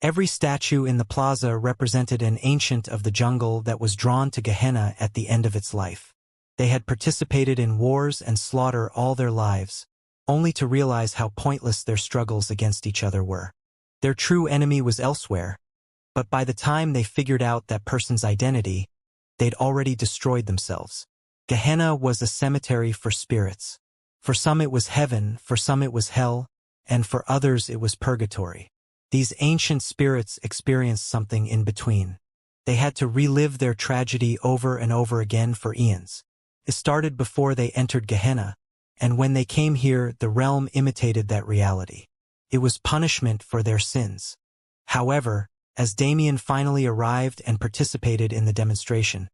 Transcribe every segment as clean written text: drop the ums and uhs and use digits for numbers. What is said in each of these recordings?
Every statue in the plaza represented an ancient of the jungle that was drawn to Gehenna at the end of its life. They had participated in wars and slaughter all their lives, only to realize how pointless their struggles against each other were. Their true enemy was elsewhere, but by the time they figured out that person's identity, they'd already destroyed themselves. Gehenna was a cemetery for spirits. For some it was heaven, for some it was hell, and for others it was purgatory. These ancient spirits experienced something in between. They had to relive their tragedy over and over again for eons. It started before they entered Gehenna, and when they came here, the realm imitated that reality. It was punishment for their sins. However, as Damien finally arrived and participated in the demonstration,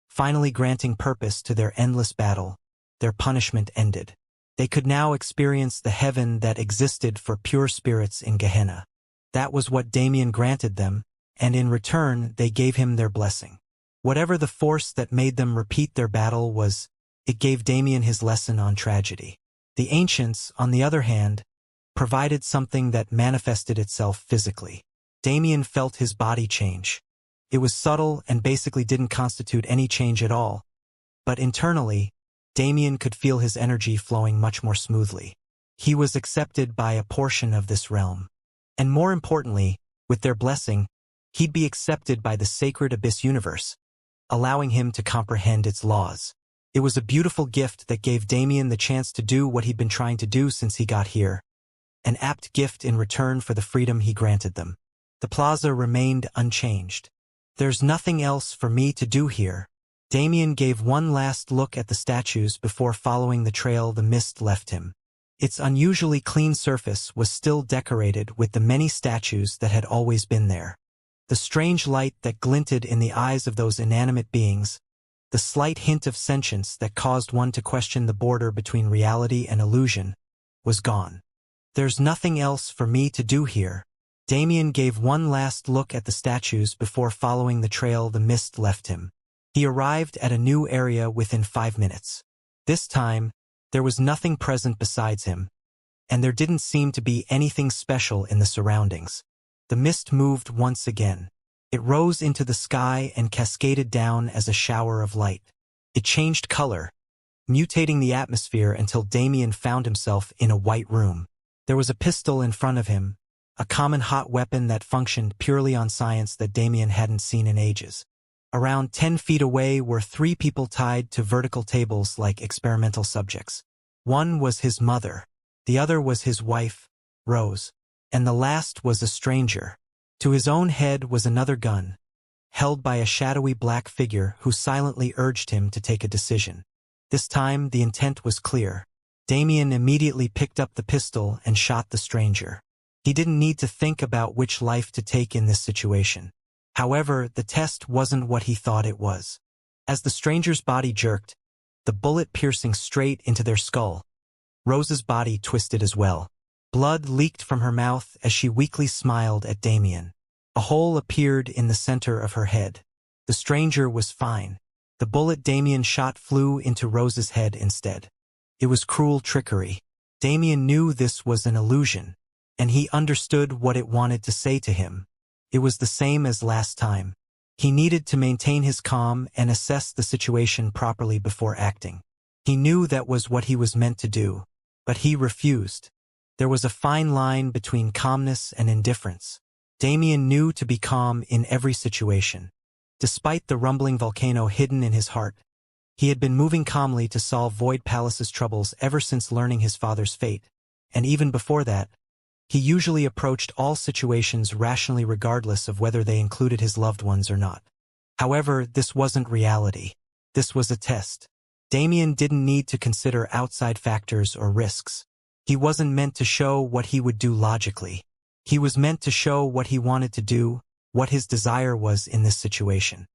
finally granting purpose to their endless battle, their punishment ended. They could now experience the heaven that existed for pure spirits in Gehenna. That was what Damien granted them, and in return they gave him their blessing. Whatever the force that made them repeat their battle was, it gave Damien his lesson on tragedy. The ancients, on the other hand, provided something that manifested itself physically. Damien felt his body change. It was subtle and basically didn't constitute any change at all, but internally, Damien could feel his energy flowing much more smoothly. He was accepted by a portion of this realm. And more importantly, with their blessing, he'd be accepted by the sacred abyss universe, allowing him to comprehend its laws. It was a beautiful gift that gave Damien the chance to do what he'd been trying to do since he got here, an apt gift in return for the freedom he granted them. The plaza remained unchanged. There's nothing else for me to do here. Damien gave one last look at the statues before following the trail the mist left him. Its unusually clean surface was still decorated with the many statues that had always been there. The strange light that glinted in the eyes of those inanimate beings, the slight hint of sentience that caused one to question the border between reality and illusion, was gone. There's nothing else for me to do here. Damien gave one last look at the statues before following the trail the mist left him. He arrived at a new area within 5 minutes. This time, there was nothing present besides him, and there didn't seem to be anything special in the surroundings. The mist moved once again. It rose into the sky and cascaded down as a shower of light. It changed color, mutating the atmosphere until Damien found himself in a white room. There was a pistol in front of him, a common hot weapon that functioned purely on science that Damien hadn't seen in ages. Around 10 feet away were 3 people tied to vertical tables like experimental subjects. One was his mother, the other was his wife, Rose, and the last was a stranger. To his own head was another gun, held by a shadowy black figure who silently urged him to take a decision. This time the intent was clear. Damien immediately picked up the pistol and shot the stranger. He didn't need to think about which life to take in this situation. However, the test wasn't what he thought it was. As the stranger's body jerked, the bullet piercing straight into their skull, Rose's body twisted as well. Blood leaked from her mouth as she weakly smiled at Damien. A hole appeared in the center of her head. The stranger was fine. The bullet Damien shot flew into Rose's head instead. It was cruel trickery. Damien knew this was an illusion, and he understood what it wanted to say to him. It was the same as last time. He needed to maintain his calm and assess the situation properly before acting. He knew that was what he was meant to do, but he refused. There was a fine line between calmness and indifference. Damien knew to be calm in every situation. Despite the rumbling volcano hidden in his heart, he had been moving calmly to solve Void Palace's troubles ever since learning his father's fate, and even before that, he usually approached all situations rationally regardless of whether they included his loved ones or not. However, this wasn't reality. This was a test. Damien didn't need to consider outside factors or risks. He wasn't meant to show what he would do logically. He was meant to show what he wanted to do, what his desire was in this situation.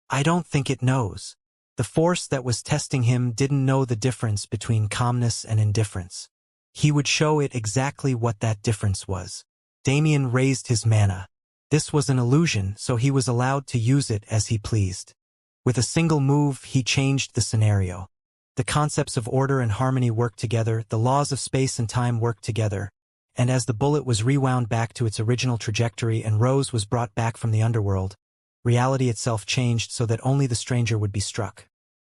I don't think it knows. The force that was testing him didn't know the difference between calmness and indifference. He would show it exactly what that difference was. Damien raised his mana. This was an illusion, so he was allowed to use it as he pleased. With a single move, he changed the scenario. The concepts of order and harmony worked together, the laws of space and time worked together, and as the bullet was rewound back to its original trajectory and Rose was brought back from the underworld, reality itself changed so that only the stranger would be struck.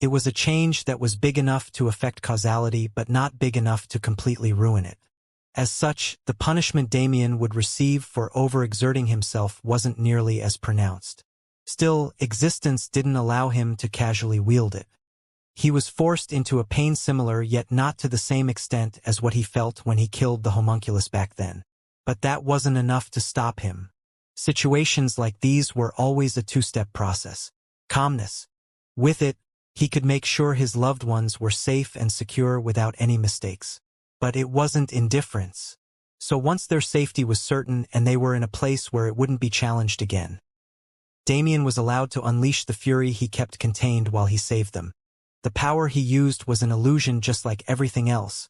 It was a change that was big enough to affect causality but not big enough to completely ruin it. As such, the punishment Damien would receive for overexerting himself wasn't nearly as pronounced. Still, existence didn't allow him to casually wield it. He was forced into a pain similar yet not to the same extent as what he felt when he killed the homunculus back then. But that wasn't enough to stop him. Situations like these were always a two-step process. Calmness. With it, he could make sure his loved ones were safe and secure without any mistakes. But it wasn't indifference. So once their safety was certain and they were in a place where it wouldn't be challenged again, Damien was allowed to unleash the fury he kept contained while he saved them. The power he used was an illusion just like everything else,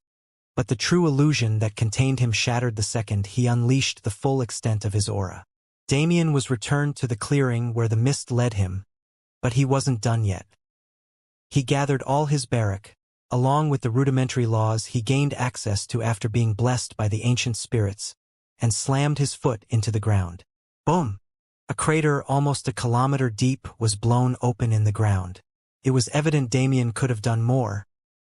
but the true illusion that contained him shattered the second he unleashed the full extent of his aura. Damien was returned to the clearing where the mist led him, but he wasn't done yet. He gathered all his barrack, along with the rudimentary laws he gained access to after being blessed by the ancient spirits, and slammed his foot into the ground. Boom! A crater almost a kilometer deep was blown open in the ground. It was evident Damien could have done more,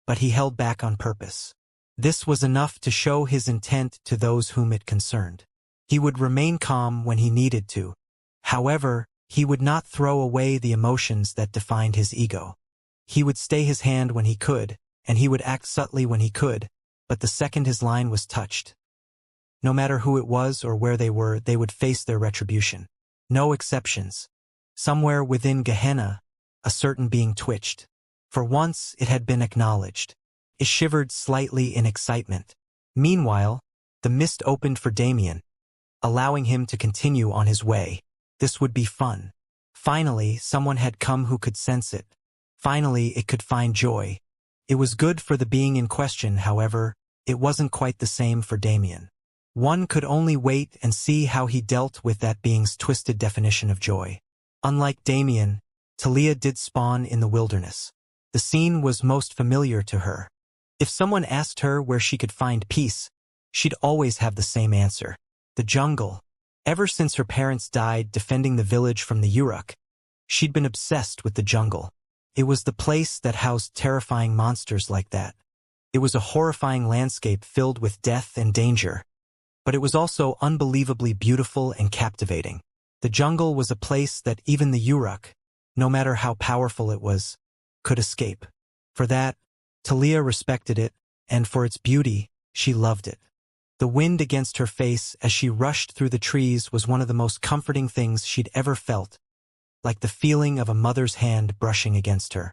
but he held back on purpose. This was enough to show his intent to those whom it concerned. He would remain calm when he needed to. However, he would not throw away the emotions that defined his ego. He would stay his hand when he could, and he would act subtly when he could, but the second his line was touched, no matter who it was or where they were, they would face their retribution. No exceptions. Somewhere within Gehenna, a certain being twitched. For once, it had been acknowledged. It shivered slightly in excitement. Meanwhile, the mist opened for Damien, allowing him to continue on his way. This would be fun. Finally, someone had come who could sense it. Finally, it could find joy. It was good for the being in question, however, it wasn't quite the same for Damien. One could only wait and see how he dealt with that being's twisted definition of joy. Unlike Damien, Talia did spawn in the wilderness. The scene was most familiar to her. If someone asked her where she could find peace, she'd always have the same answer. The jungle. Ever since her parents died defending the village from the Uruk, she'd been obsessed with the jungle. It was the place that housed terrifying monsters like that. It was a horrifying landscape filled with death and danger. But it was also unbelievably beautiful and captivating. The jungle was a place that even the Uruk, no matter how powerful it was, could escape. For that, Talia respected it, and for its beauty, she loved it. The wind against her face as she rushed through the trees was one of the most comforting things she'd ever felt, like the feeling of a mother's hand brushing against her.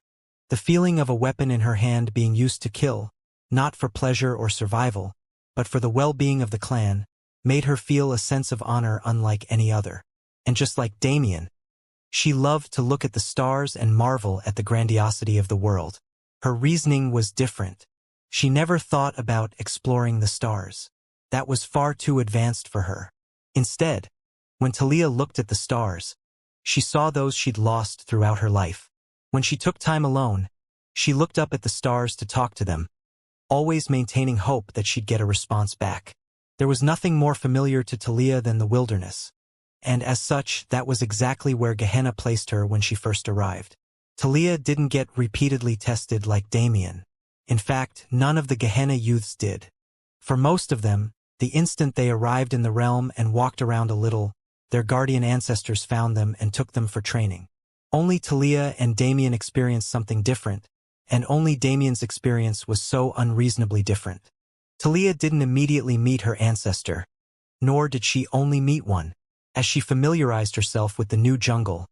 The feeling of a weapon in her hand being used to kill, not for pleasure or survival, but for the well-being of the clan, made her feel a sense of honor unlike any other. And just like Damien, she loved to look at the stars and marvel at the grandiosity of the world. Her reasoning was different. She never thought about exploring the stars. That was far too advanced for her. Instead, when Talia looked at the stars, she saw those she'd lost throughout her life. When she took time alone, she looked up at the stars to talk to them, always maintaining hope that she'd get a response back. There was nothing more familiar to Talia than the wilderness, and as such, that was exactly where Gehenna placed her when she first arrived. Talia didn't get repeatedly tested like Damien. In fact, none of the Gehenna youths did. For most of them, the instant they arrived in the realm and walked around a little, their guardian ancestors found them and took them for training. Only Talia and Damien experienced something different, and only Damien's experience was so unreasonably different. Talia didn't immediately meet her ancestor, nor did she only meet one. As she familiarized herself with the new jungle,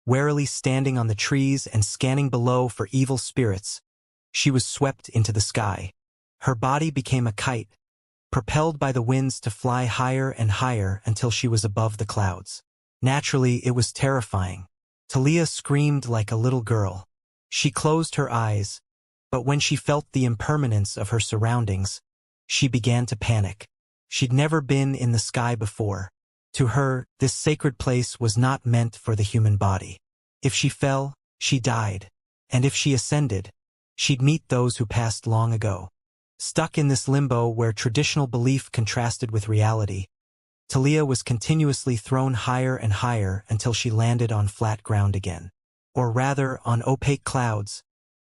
warily standing on the trees and scanning below for evil spirits, she was swept into the sky. Her body became a kite, propelled by the winds to fly higher and higher until she was above the clouds. Naturally, it was terrifying. Talia screamed like a little girl. She closed her eyes, but when she felt the impermanence of her surroundings, she began to panic. She'd never been in the sky before. To her, this sacred place was not meant for the human body. If she fell, she died, and if she ascended, she'd meet those who passed long ago. Stuck in this limbo where traditional belief contrasted with reality, Talia was continuously thrown higher and higher until she landed on flat ground again. Or rather, on opaque clouds,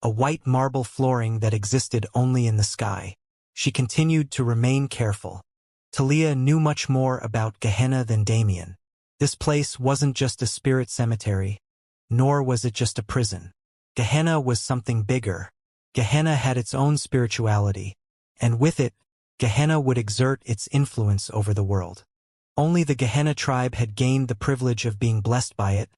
a white marble flooring that existed only in the sky. She continued to remain careful. Talia knew much more about Gehenna than Damien. This place wasn't just a spirit cemetery, nor was it just a prison. Gehenna was something bigger. Gehenna had its own spirituality, and with it, Gehenna would exert its influence over the world. Only the Gehenna tribe had gained the privilege of being blessed by it,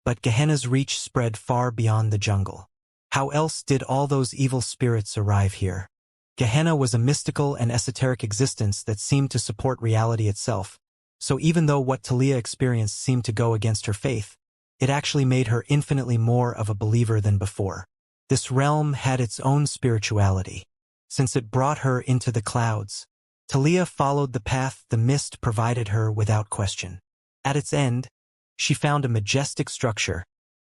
but Gehenna's reach spread far beyond the jungle. How else did all those evil spirits arrive here? Gehenna was a mystical and esoteric existence that seemed to support reality itself, so even though what Talia experienced seemed to go against her faith, it actually made her infinitely more of a believer than before. This realm had its own spirituality. Since it brought her into the clouds, Talia followed the path the mist provided her without question. At its end, she found a majestic structure,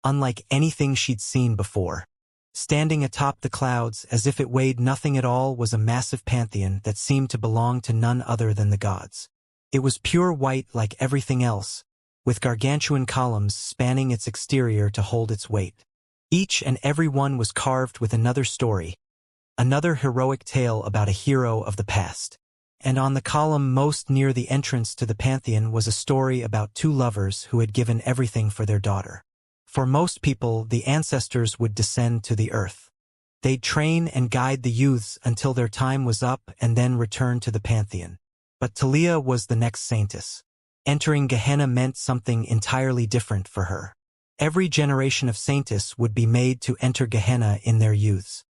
unlike anything she'd seen before. Standing atop the clouds as if it weighed nothing at all was a massive pantheon that seemed to belong to none other than the gods. It was pure white like everything else, with gargantuan columns spanning its exterior to hold its weight. Each and every one was carved with another story, another heroic tale about a hero of the past. And on the column most near the entrance to the pantheon was a story about two lovers who had given everything for their daughter. For most people, the ancestors would descend to the earth. They'd train and guide the youths until their time was up and then return to the pantheon. But Talia was the next saintess. Entering Gehenna meant something entirely different for her. Every generation of saintess would be made to enter Gehenna in their youths.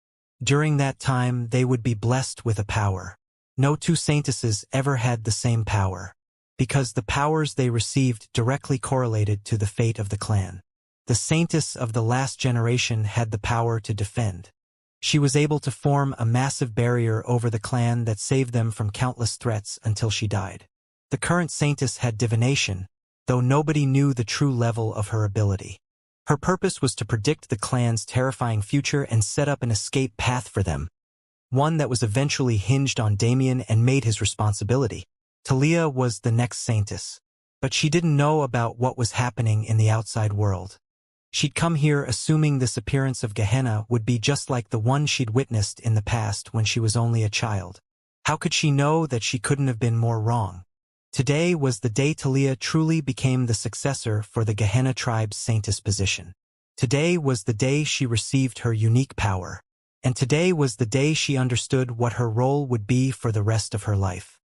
During that time, they would be blessed with a power. No two saintesses ever had the same power, because the powers they received directly correlated to the fate of the clan. The saintess of the last generation had the power to defend. She was able to form a massive barrier over the clan that saved them from countless threats until she died. The current saintess had divination, though nobody knew the true level of her ability. Her purpose was to predict the clan's terrifying future and set up an escape path for them, one that was eventually hinged on Damien and made his responsibility. Talia was the next saintess, but she didn't know about what was happening in the outside world. She'd come here assuming this appearance of Gehenna would be just like the one she'd witnessed in the past when she was only a child. How could she know that she couldn't have been more wrong? Today was the day Talia truly became the successor for the Gehenna tribe's saintess position. Today was the day she received her unique power. And today was the day she understood what her role would be for the rest of her life.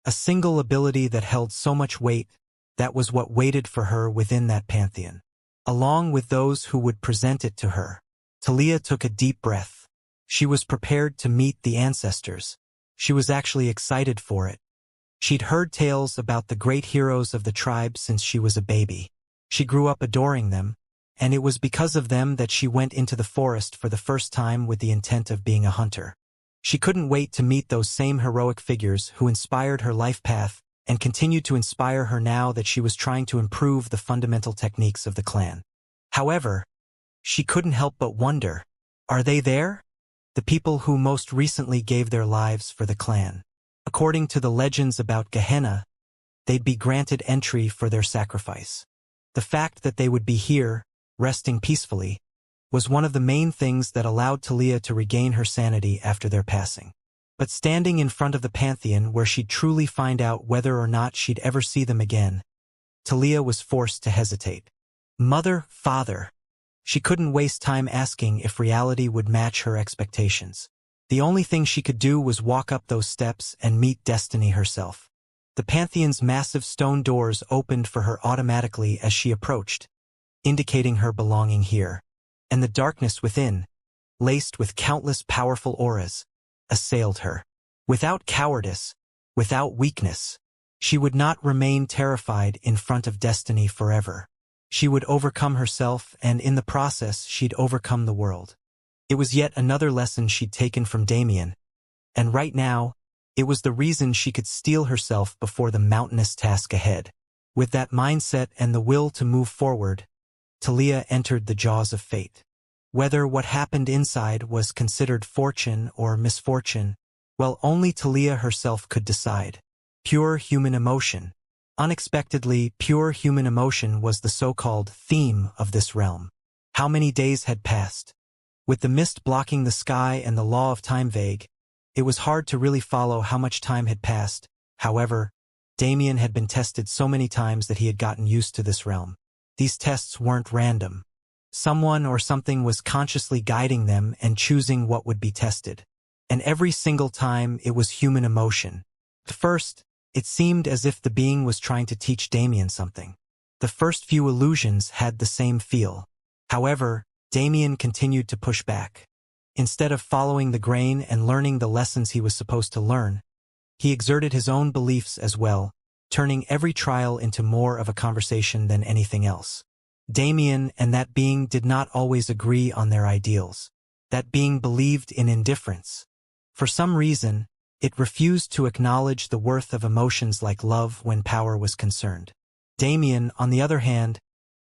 A single ability that held so much weight, that was what waited for her within that pantheon. Along with those who would present it to her, Talia took a deep breath. She was prepared to meet the ancestors. She was actually excited for it. She'd heard tales about the great heroes of the tribe since she was a baby. She grew up adoring them, and it was because of them that she went into the forest for the first time with the intent of being a hunter. She couldn't wait to meet those same heroic figures who inspired her life path and continued to inspire her now that she was trying to improve the fundamental techniques of the clan. However, she couldn't help but wonder, are they there? The people who most recently gave their lives for the clan. According to the legends about Gehenna, they'd be granted entry for their sacrifice. The fact that they would be here, resting peacefully, was one of the main things that allowed Talia to regain her sanity after their passing. But standing in front of the pantheon where she'd truly find out whether or not she'd ever see them again, Talia was forced to hesitate. Mother, father. She couldn't waste time asking if reality would match her expectations. The only thing she could do was walk up those steps and meet destiny herself. The pantheon's massive stone doors opened for her automatically as she approached, indicating her belonging here. And the darkness within, laced with countless powerful auras, assailed her. Without cowardice, without weakness, she would not remain terrified in front of destiny forever. She would overcome herself, and in the process she'd overcome the world. It was yet another lesson she'd taken from Damien, and right now, it was the reason she could steel herself before the mountainous task ahead. With that mindset and the will to move forward, Talia entered the jaws of fate. Whether what happened inside was considered fortune or misfortune, Well, only Talia herself could decide. Pure human emotion. Unexpectedly, pure human emotion was the so-called theme of this realm. How many days had passed? With the mist blocking the sky and the law of time vague, it was hard to really follow how much time had passed. However, Damien had been tested so many times that he had gotten used to this realm. These tests weren't random. Someone or something was consciously guiding them and choosing what would be tested. And every single time it was human emotion. At first, it seemed as if the being was trying to teach Damien something. The first few illusions had the same feel. However, Damien continued to push back. Instead of following the grain and learning the lessons he was supposed to learn, he exerted his own beliefs as well, turning every trial into more of a conversation than anything else. Damien and that being did not always agree on their ideals. That being believed in indifference. For some reason, it refused to acknowledge the worth of emotions like love when power was concerned. Damien, on the other hand,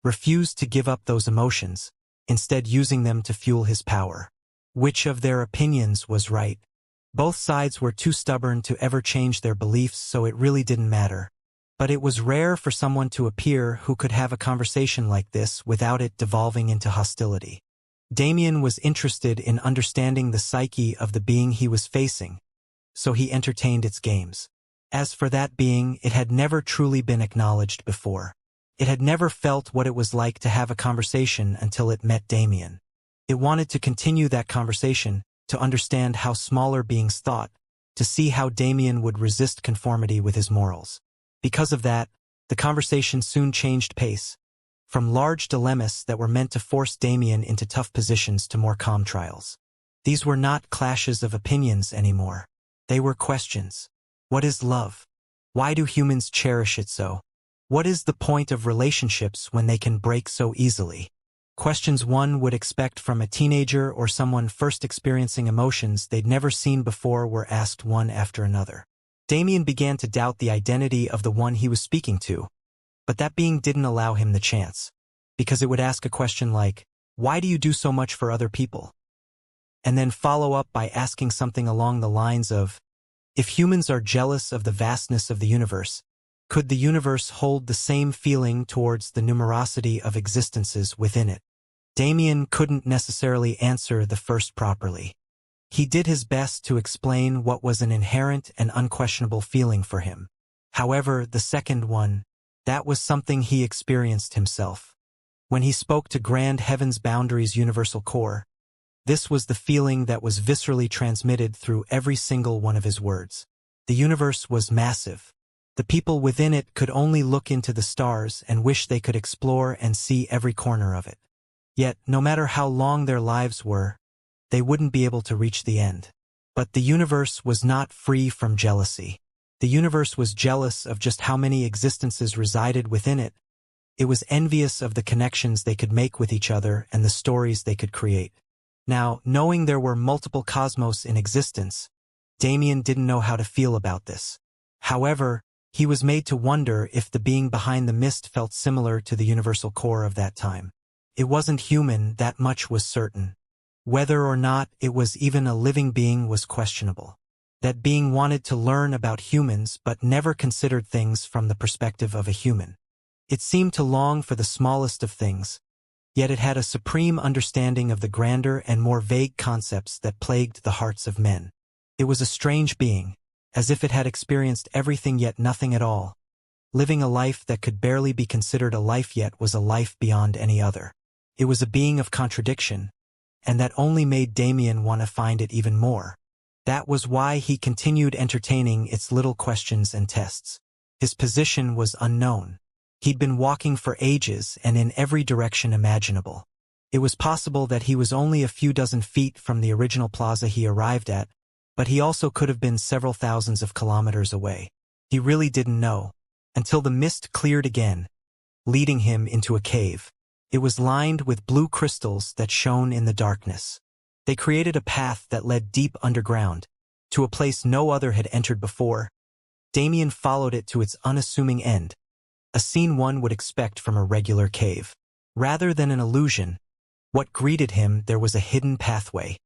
refused to give up those emotions, instead using them to fuel his power. Which of their opinions was right? Both sides were too stubborn to ever change their beliefs, so it really didn't matter. But it was rare for someone to appear who could have a conversation like this without it devolving into hostility. Damien was interested in understanding the psyche of the being he was facing, so he entertained its games. As for that being, it had never truly been acknowledged before. It had never felt what it was like to have a conversation until it met Damien. It wanted to continue that conversation, to understand how smaller beings thought, to see how Damien would resist conformity with his morals. Because of that, the conversation soon changed pace, from large dilemmas that were meant to force Damien into tough positions to more calm trials. These were not clashes of opinions anymore. They were questions. What is love? Why do humans cherish it so? What is the point of relationships when they can break so easily? Questions one would expect from a teenager or someone first experiencing emotions they'd never seen before were asked one after another. Damien began to doubt the identity of the one he was speaking to, but that being didn't allow him the chance, because it would ask a question like, why do you do so much for other people? And then follow up by asking something along the lines of, if humans are jealous of the vastness of the universe, could the universe hold the same feeling towards the numerosity of existences within it? Damien couldn't necessarily answer the first properly. He did his best to explain what was an inherent and unquestionable feeling for him. However, the second one, that was something he experienced himself. When he spoke to Grand Heaven's Boundaries Universal Core, this was the feeling that was viscerally transmitted through every single one of his words. The universe was massive. The people within it could only look into the stars and wish they could explore and see every corner of it. Yet, no matter how long their lives were, they wouldn't be able to reach the end. But the universe was not free from jealousy. The universe was jealous of just how many existences resided within it. It was envious of the connections they could make with each other and the stories they could create. Now, knowing there were multiple cosmos in existence, Damien didn't know how to feel about this. However, he was made to wonder if the being behind the mist felt similar to the universal core of that time. It wasn't human, that much was certain. Whether or not it was even a living being was questionable. That being wanted to learn about humans but never considered things from the perspective of a human. It seemed to long for the smallest of things, yet it had a supreme understanding of the grander and more vague concepts that plagued the hearts of men. It was a strange being, as if it had experienced everything yet nothing at all. Living a life that could barely be considered a life yet was a life beyond any other. It was a being of contradiction, and that only made Damien want to find it even more. That was why he continued entertaining its little questions and tests. His position was unknown. He'd been walking for ages and in every direction imaginable. It was possible that he was only a few dozen feet from the original plaza he arrived at, but he also could have been several thousands of kilometers away. He really didn't know, until the mist cleared again, leading him into a cave. It was lined with blue crystals that shone in the darkness. They created a path that led deep underground, to a place no other had entered before. Damien followed it to its unassuming end, a scene one would expect from a regular cave. Rather than an illusion, what greeted him there was a hidden pathway.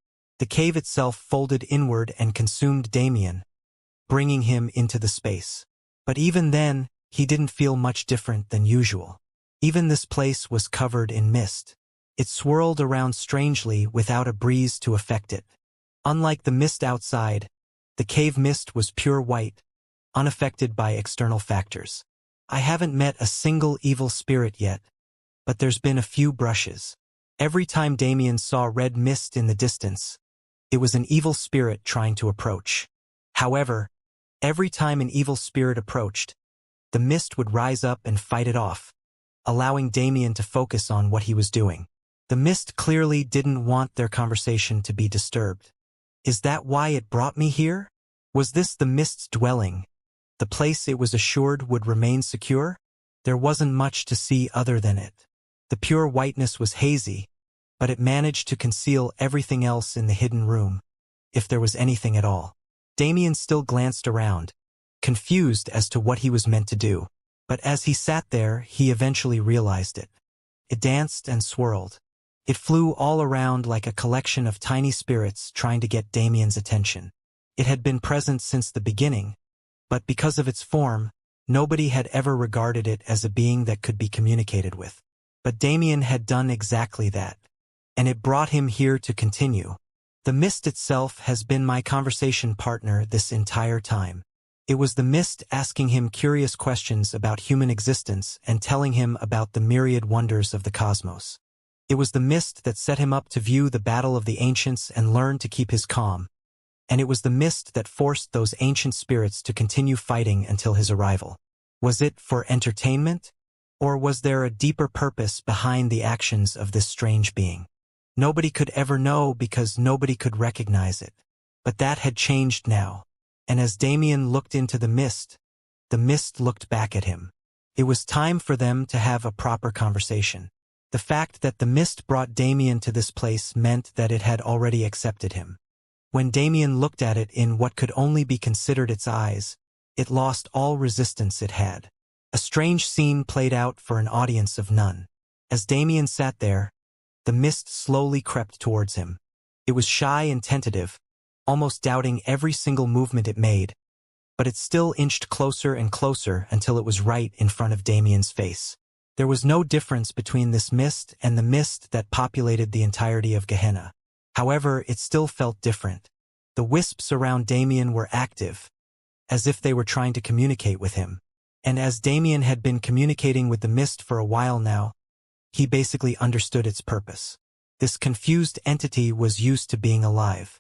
The cave itself folded inward and consumed Damien, bringing him into the space. But even then, he didn't feel much different than usual. Even this place was covered in mist. It swirled around strangely without a breeze to affect it. Unlike the mist outside, the cave mist was pure white, unaffected by external factors. I haven't met a single evil spirit yet, but there's been a few brushes. Every time Damien saw red mist in the distance, it was an evil spirit trying to approach. However, every time an evil spirit approached, the mist would rise up and fight it off, allowing Damien to focus on what he was doing. The mist clearly didn't want their conversation to be disturbed. Is that why it brought me here? Was this the mist's dwelling, the place it was assured would remain secure? There wasn't much to see other than it. The pure whiteness was hazy, but it managed to conceal everything else in the hidden room, if there was anything at all. Damien still glanced around, confused as to what he was meant to do. But as he sat there, he eventually realized it. It danced and swirled. It flew all around like a collection of tiny spirits trying to get Damien's attention. It had been present since the beginning, but because of its form, nobody had ever regarded it as a being that could be communicated with. But Damien had done exactly that, and it brought him here to continue. The mist itself has been my conversation partner this entire time. It was the mist asking him curious questions about human existence and telling him about the myriad wonders of the cosmos. It was the mist that set him up to view the battle of the ancients and learn to keep his calm. And it was the mist that forced those ancient spirits to continue fighting until his arrival. Was it for entertainment? Or was there a deeper purpose behind the actions of this strange being? Nobody could ever know because nobody could recognize it. But that had changed now. And as Damien looked into the mist looked back at him. It was time for them to have a proper conversation. The fact that the mist brought Damien to this place meant that it had already accepted him. When Damien looked at it in what could only be considered its eyes, it lost all resistance it had. A strange scene played out for an audience of none. As Damien sat there, the mist slowly crept towards him. It was shy and tentative, almost doubting every single movement it made, but it still inched closer and closer until it was right in front of Damien's face. There was no difference between this mist and the mist that populated the entirety of Gehenna. However, it still felt different. The wisps around Damien were active, as if they were trying to communicate with him. And as Damien had been communicating with the mist for a while now, he basically understood its purpose. This confused entity was used to being alive.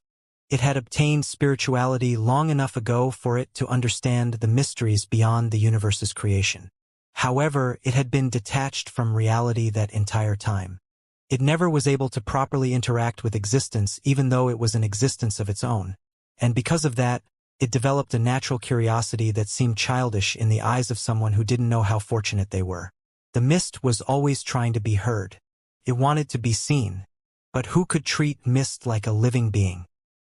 It had obtained spirituality long enough ago for it to understand the mysteries beyond the universe's creation. However, it had been detached from reality that entire time. It never was able to properly interact with existence even though it was an existence of its own. And because of that, it developed a natural curiosity that seemed childish in the eyes of someone who didn't know how fortunate they were. The mist was always trying to be heard. It wanted to be seen. But who could treat mist like a living being?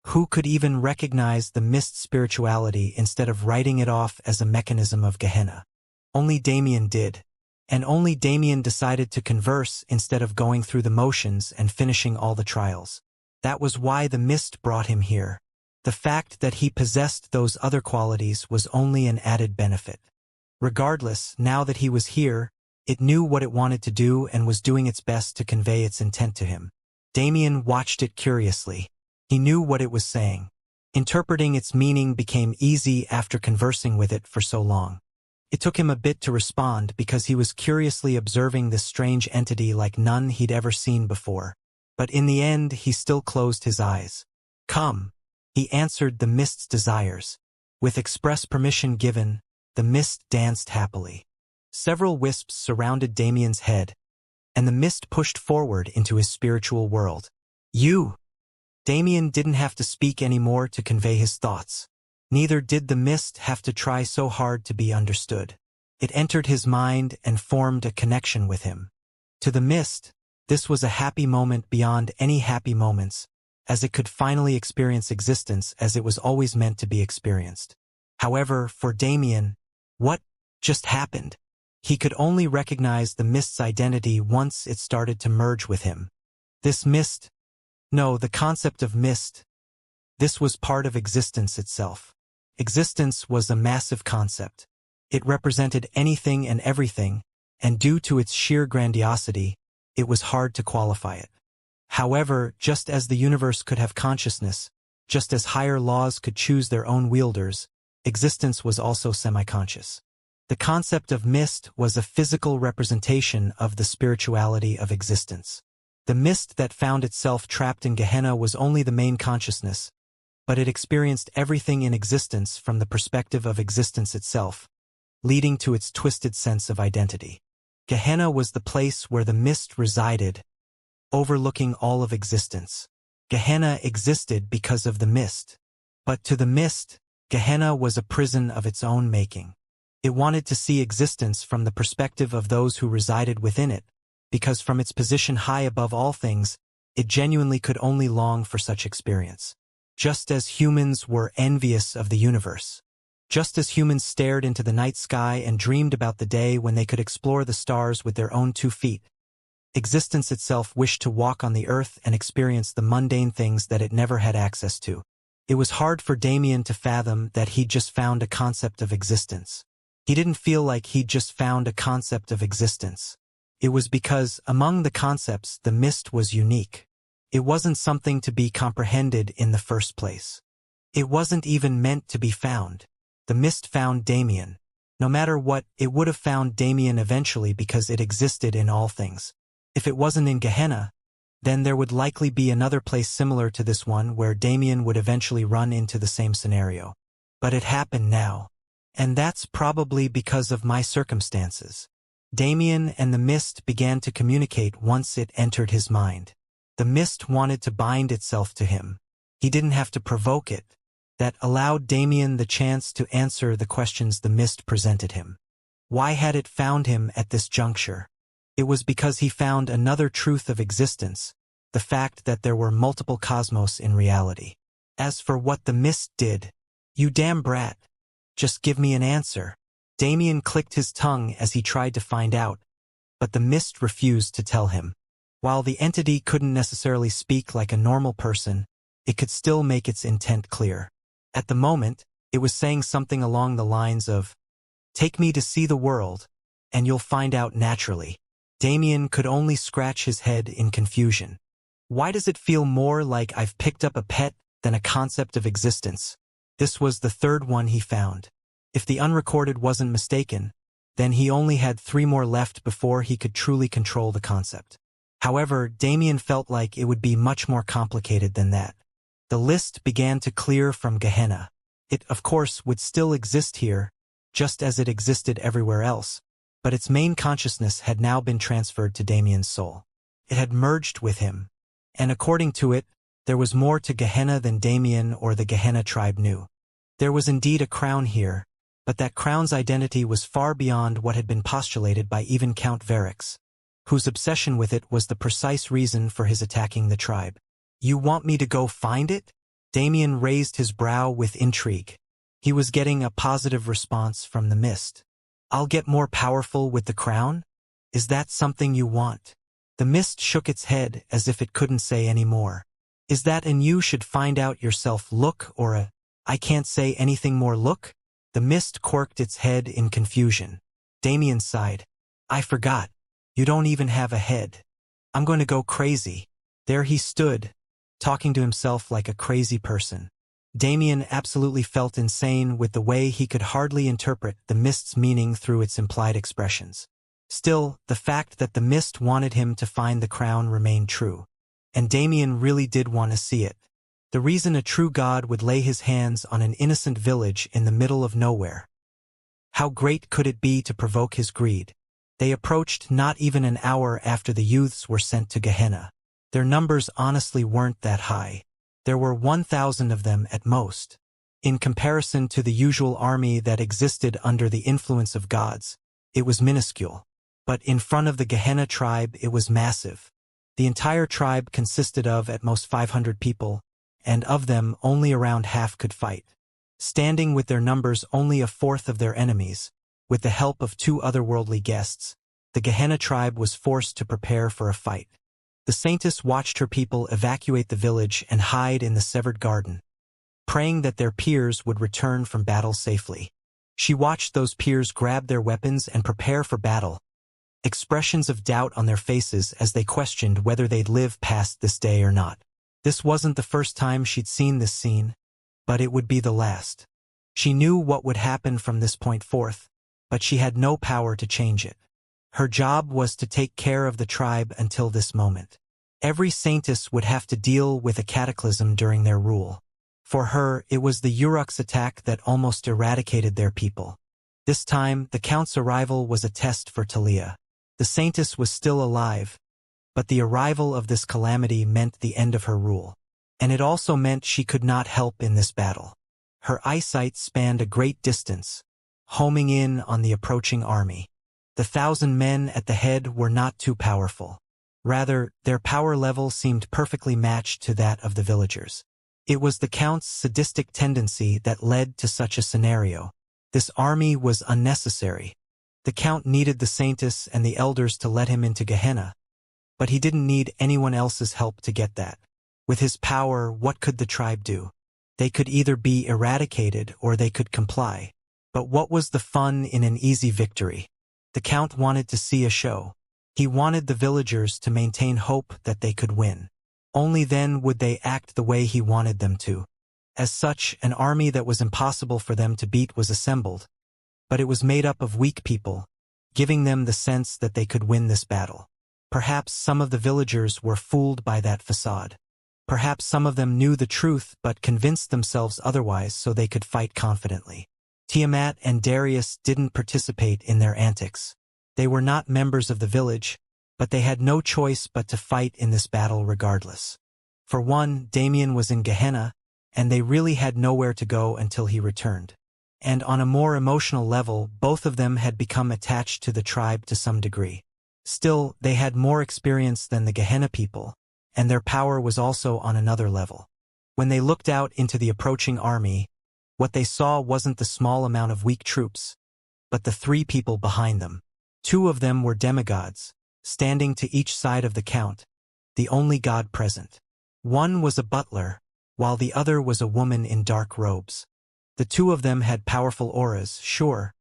Who could even recognize the mist's spirituality instead of writing it off as a mechanism of Gehenna? Only Damien did. And only Damien decided to converse instead of going through the motions and finishing all the trials. That was why the mist brought him here. The fact that he possessed those other qualities was only an added benefit. Regardless, now that he was here, it knew what it wanted to do and was doing its best to convey its intent to him. Damien watched it curiously. He knew what it was saying. Interpreting its meaning became easy after conversing with it for so long. It took him a bit to respond because he was curiously observing this strange entity like none he'd ever seen before. But in the end, he still closed his eyes. Come. He answered the mist's desires. With express permission given, the mist danced happily. Several wisps surrounded Damien's head, and the mist pushed forward into his spiritual world. You! Damien didn't have to speak anymore to convey his thoughts. Neither did the mist have to try so hard to be understood. It entered his mind and formed a connection with him. To the mist, this was a happy moment beyond any happy moments, as it could finally experience existence as it was always meant to be experienced. However, for Damien, what just happened? He could only recognize the mist's identity once it started to merge with him. This mist, No, the concept of mist. This was part of existence itself. Existence was a massive concept. It represented anything and everything, and due to its sheer grandiosity, it was hard to qualify it. However, just as the universe could have consciousness, just as higher laws could choose their own wielders, existence was also semi-conscious. The concept of mist was a physical representation of the spirituality of existence. The mist that found itself trapped in Gehenna was only the main consciousness, but it experienced everything in existence from the perspective of existence itself, leading to its twisted sense of identity. Gehenna was the place where the mist resided, overlooking all of existence. Gehenna existed because of the mist. But to the mist, Gehenna was a prison of its own making. It wanted to see existence from the perspective of those who resided within it, because from its position high above all things, it genuinely could only long for such experience. Just as humans were envious of the universe. Just as humans stared into the night sky and dreamed about the day when they could explore the stars with their own 2 feet, existence itself wished to walk on the earth and experience the mundane things that it never had access to. It was hard for Damien to fathom that he'd just found a concept of existence. He didn't feel like he'd just found a concept of existence. It was because, among the concepts, the mist was unique. It wasn't something to be comprehended in the first place. It wasn't even meant to be found. The mist found Damien. No matter what, it would have found Damien eventually because it existed in all things. If it wasn't in Gehenna, then there would likely be another place similar to this one where Damien would eventually run into the same scenario. But it happened now. And that's probably because of my circumstances. Damien and the mist began to communicate once it entered his mind. The mist wanted to bind itself to him. He didn't have to provoke it. That allowed Damien the chance to answer the questions the mist presented him. Why had it found him at this juncture? It was because he found another truth of existence, the fact that there were multiple cosmos in reality. As for what the mist did, you damn brat, just give me an answer. Damien clicked his tongue as he tried to find out, but the mist refused to tell him. While the entity couldn't necessarily speak like a normal person, it could still make its intent clear. At the moment, it was saying something along the lines of, "Take me to see the world, and you'll find out naturally." Damien could only scratch his head in confusion. Why does it feel more like I've picked up a pet than a concept of existence? This was the third one he found. If the unrecorded wasn't mistaken, then he only had 3 more left before he could truly control the concept. However, Damien felt like it would be much more complicated than that. The list began to clear from Gehenna. It, of course, would still exist here, just as it existed everywhere else, but its main consciousness had now been transferred to Damien's soul. It had merged with him, and according to it, there was more to Gehenna than Damien or the Gehenna tribe knew. There was indeed a crown here, but that crown's identity was far beyond what had been postulated by even Count Varix, whose obsession with it was the precise reason for his attacking the tribe. You want me to go find it? Damien raised his brow with intrigue. He was getting a positive response from the mist. I'll get more powerful with the crown? Is that something you want? The mist shook its head as if it couldn't say any more. Is that an you should find out yourself look or a I can't say anything more look? The mist quirked its head in confusion. Damien sighed. I forgot. You don't even have a head. I'm going to go crazy. There he stood, talking to himself like a crazy person. Damien absolutely felt insane with the way he could hardly interpret the mist's meaning through its implied expressions. Still, the fact that the mist wanted him to find the crown remained true. And Damien really did want to see it. The reason a true god would lay his hands on an innocent village in the middle of nowhere. How great could it be to provoke his greed? They approached not even an hour after the youths were sent to Gehenna. Their numbers honestly weren't that high. There were 1,000 of them at most. In comparison to the usual army that existed under the influence of gods, it was minuscule. But in front of the Gehenna tribe, it was massive. The entire tribe consisted of at most 500 people, and of them only around half could fight. Standing with their numbers only a fourth of their enemies, with the help of 2 otherworldly guests, the Gehenna tribe was forced to prepare for a fight. The saintess watched her people evacuate the village and hide in the severed garden, praying that their peers would return from battle safely. She watched those peers grab their weapons and prepare for battle, expressions of doubt on their faces as they questioned whether they'd live past this day or not. This wasn't the first time she'd seen this scene, but it would be the last. She knew what would happen from this point forth, but she had no power to change it. Her job was to take care of the tribe until this moment. Every saintess would have to deal with a cataclysm during their rule. For her, it was the Uruk's attack that almost eradicated their people. This time, the Count's arrival was a test for Talia. The saintess was still alive, but the arrival of this calamity meant the end of her rule. And it also meant she could not help in this battle. Her eyesight spanned a great distance, homing in on the approaching army. The 1,000 men at the head were not too powerful. Rather, their power level seemed perfectly matched to that of the villagers. It was the Count's sadistic tendency that led to such a scenario. This army was unnecessary. The Count needed the saintess and the elders to let him into Gehenna, but he didn't need anyone else's help to get that. With his power, what could the tribe do? They could either be eradicated or they could comply. But what was the fun in an easy victory? The Count wanted to see a show. He wanted the villagers to maintain hope that they could win. Only then would they act the way he wanted them to. As such, an army that was impossible for them to beat was assembled, but it was made up of weak people, giving them the sense that they could win this battle. Perhaps some of the villagers were fooled by that facade. Perhaps some of them knew the truth but convinced themselves otherwise so they could fight confidently. Tiamat and Darius didn't participate in their antics. They were not members of the village, but they had no choice but to fight in this battle regardless. For one, Damien was in Gehenna, and they really had nowhere to go until he returned. And on a more emotional level, both of them had become attached to the tribe to some degree. Still, they had more experience than the Gehenna people, and their power was also on another level. When they looked out into the approaching army, what they saw wasn't the small amount of weak troops, but the 3 people behind them. 2 of them were demigods, standing to each side of the Count, the only god present. One was a butler, while the other was a woman in dark robes. The 2 of them had powerful auras, sure,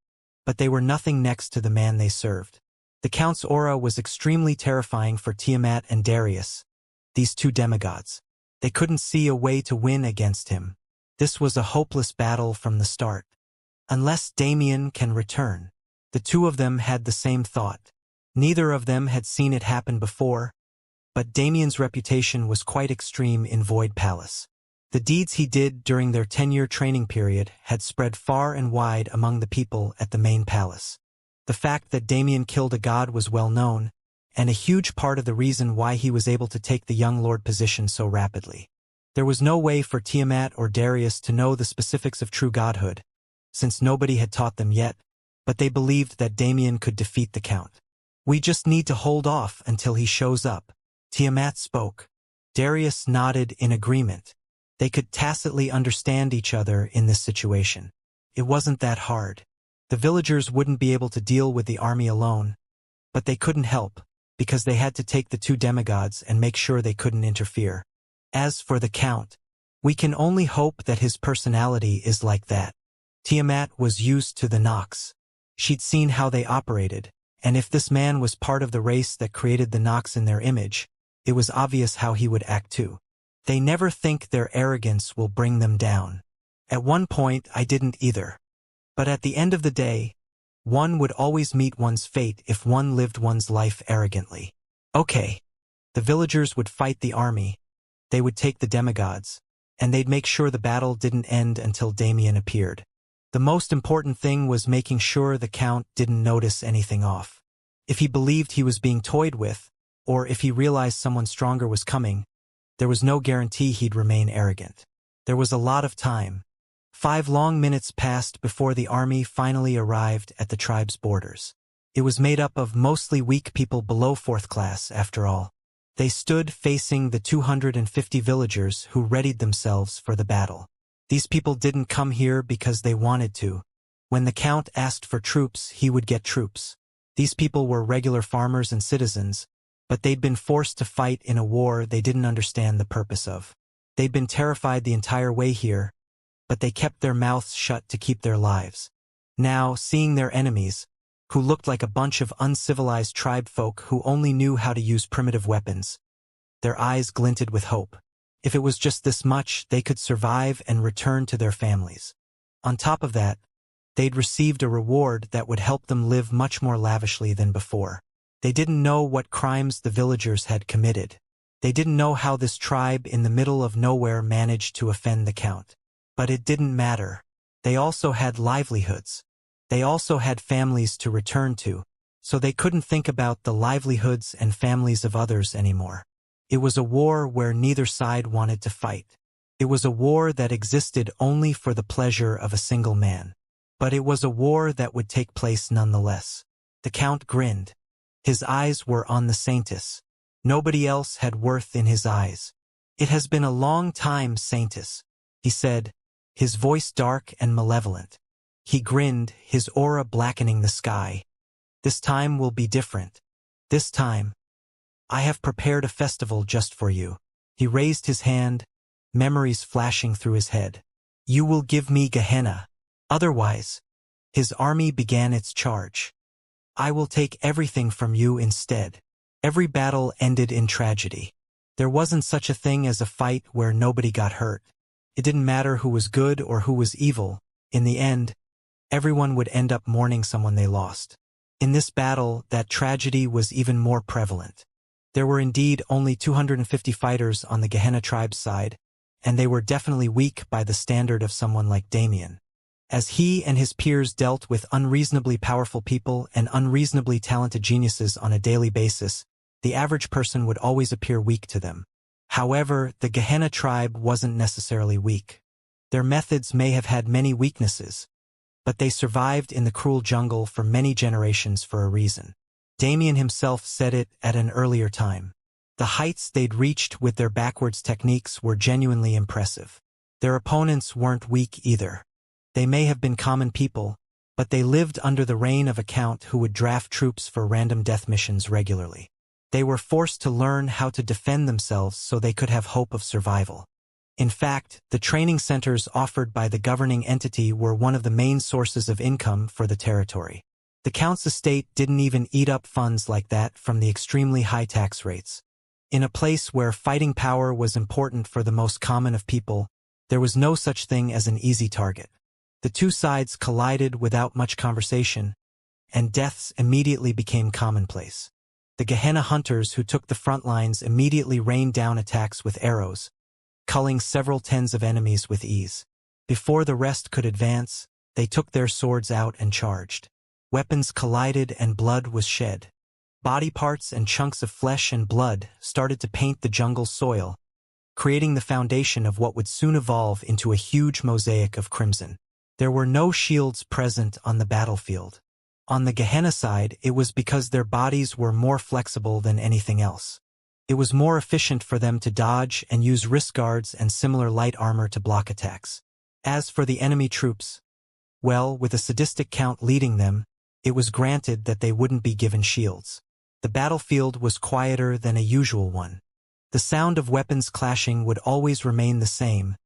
but they were nothing next to the man they served. The Count's aura was extremely terrifying for Tiamat and Darius, these 2 demigods. They couldn't see a way to win against him. This was a hopeless battle from the start. Unless Damien can return. The 2 of them had the same thought. Neither of them had seen it happen before, but Damien's reputation was quite extreme in Void Palace. The deeds he did during their 10-year training period had spread far and wide among the people at the main palace. The fact that Damien killed a god was well known, and a huge part of the reason why he was able to take the young lord position so rapidly. There was no way for Tiamat or Darius to know the specifics of true godhood, since nobody had taught them yet, but they believed that Damien could defeat the Count. "We just need to hold off until he shows up," Tiamat spoke. Darius nodded in agreement. They could tacitly understand each other in this situation. It wasn't that hard. The villagers wouldn't be able to deal with the army alone, but they couldn't help, because they had to take the 2 demigods and make sure they couldn't interfere. As for the Count, we can only hope that his personality is like that. Tiamat was used to the Nox. She'd seen how they operated, and if this man was part of the race that created the Nox in their image, it was obvious how he would act too. They never think their arrogance will bring them down. At one point, I didn't either. But at the end of the day, one would always meet one's fate if one lived one's life arrogantly. Okay. The villagers would fight the army, they would take the demigods, and they'd make sure the battle didn't end until Damien appeared. The most important thing was making sure the Count didn't notice anything off. If he believed he was being toyed with, or if he realized someone stronger was coming, there was no guarantee he'd remain arrogant. There was a lot of time. 5 long minutes passed before the army finally arrived at the tribe's borders. It was made up of mostly weak people below 4th class, after all. They stood facing the 250 villagers who readied themselves for the battle. These people didn't come here because they wanted to. When the Count asked for troops, he would get troops. These people were regular farmers and citizens, But they'd been forced to fight in a war they didn't understand the purpose of. They'd been terrified the entire way here, but they kept their mouths shut to keep their lives. Now, seeing their enemies, who looked like a bunch of uncivilized tribe folk who only knew how to use primitive weapons, their eyes glinted with hope. If it was just this much, they could survive and return to their families. On top of that, they'd received a reward that would help them live much more lavishly than before. They didn't know what crimes the villagers had committed. They didn't know how this tribe in the middle of nowhere managed to offend the count. But it didn't matter. They also had livelihoods. They also had families to return to, so they couldn't think about the livelihoods and families of others anymore. It was a war where neither side wanted to fight. It was a war that existed only for the pleasure of a single man. But it was a war that would take place nonetheless. The count grinned. His eyes were on the Saintess. Nobody else had worth in his eyes. "It has been a long time, Saintess," he said, his voice dark and malevolent. He grinned, his aura blackening the sky. "This time will be different. This time, I have prepared a festival just for you." He raised his hand, memories flashing through his head. "You will give me Gehenna. Otherwise," his army began its charge. "I will take everything from you instead." Every battle ended in tragedy. There wasn't such a thing as a fight where nobody got hurt. It didn't matter who was good or who was evil. In the end, everyone would end up mourning someone they lost. In this battle, that tragedy was even more prevalent. There were indeed only 250 fighters on the Gehenna tribe's side, and they were definitely weak by the standard of someone like Damien. As he and his peers dealt with unreasonably powerful people and unreasonably talented geniuses on a daily basis, the average person would always appear weak to them. However, the Gehenna tribe wasn't necessarily weak. Their methods may have had many weaknesses, but they survived in the cruel jungle for many generations for a reason. Damien himself said it at an earlier time. The heights they'd reached with their backwards techniques were genuinely impressive. Their opponents weren't weak either. They may have been common people, but they lived under the reign of a count who would draft troops for random death missions regularly. They were forced to learn how to defend themselves so they could have hope of survival. In fact, the training centers offered by the governing entity were one of the main sources of income for the territory. The count's estate didn't even eat up funds like that from the extremely high tax rates. In a place where fighting power was important for the most common of people, there was no such thing as an easy target. The two sides collided without much conversation, and deaths immediately became commonplace. The Gehenna hunters who took the front lines immediately rained down attacks with arrows, culling several tens of enemies with ease. Before the rest could advance, they took their swords out and charged. Weapons collided and blood was shed. Body parts and chunks of flesh and blood started to paint the jungle soil, creating the foundation of what would soon evolve into a huge mosaic of crimson. There were no shields present on the battlefield. On the Gehenna side, it was because their bodies were more flexible than anything else. It was more efficient for them to dodge and use wrist guards and similar light armor to block attacks. As for the enemy troops, well, with a sadistic count leading them, it was granted that they wouldn't be given shields. The battlefield was quieter than a usual one. The sound of weapons clashing would always remain the same,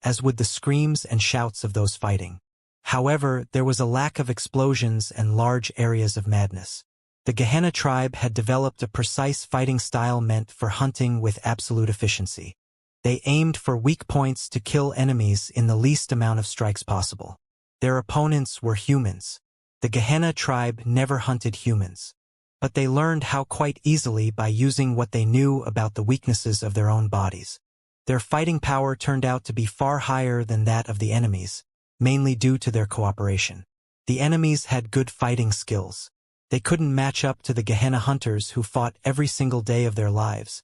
as would the screams and shouts of those fighting. However, there was a lack of explosions and large areas of madness. The Gehenna tribe had developed a precise fighting style meant for hunting with absolute efficiency. They aimed for weak points to kill enemies in the least amount of strikes possible. Their opponents were humans. The Gehenna tribe never hunted humans, but they learned how quite easily by using what they knew about the weaknesses of their own bodies. Their fighting power turned out to be far higher than that of the enemies, mainly due to their cooperation. The enemies had good fighting skills. They couldn't match up to the Gehenna hunters who fought every single day of their lives.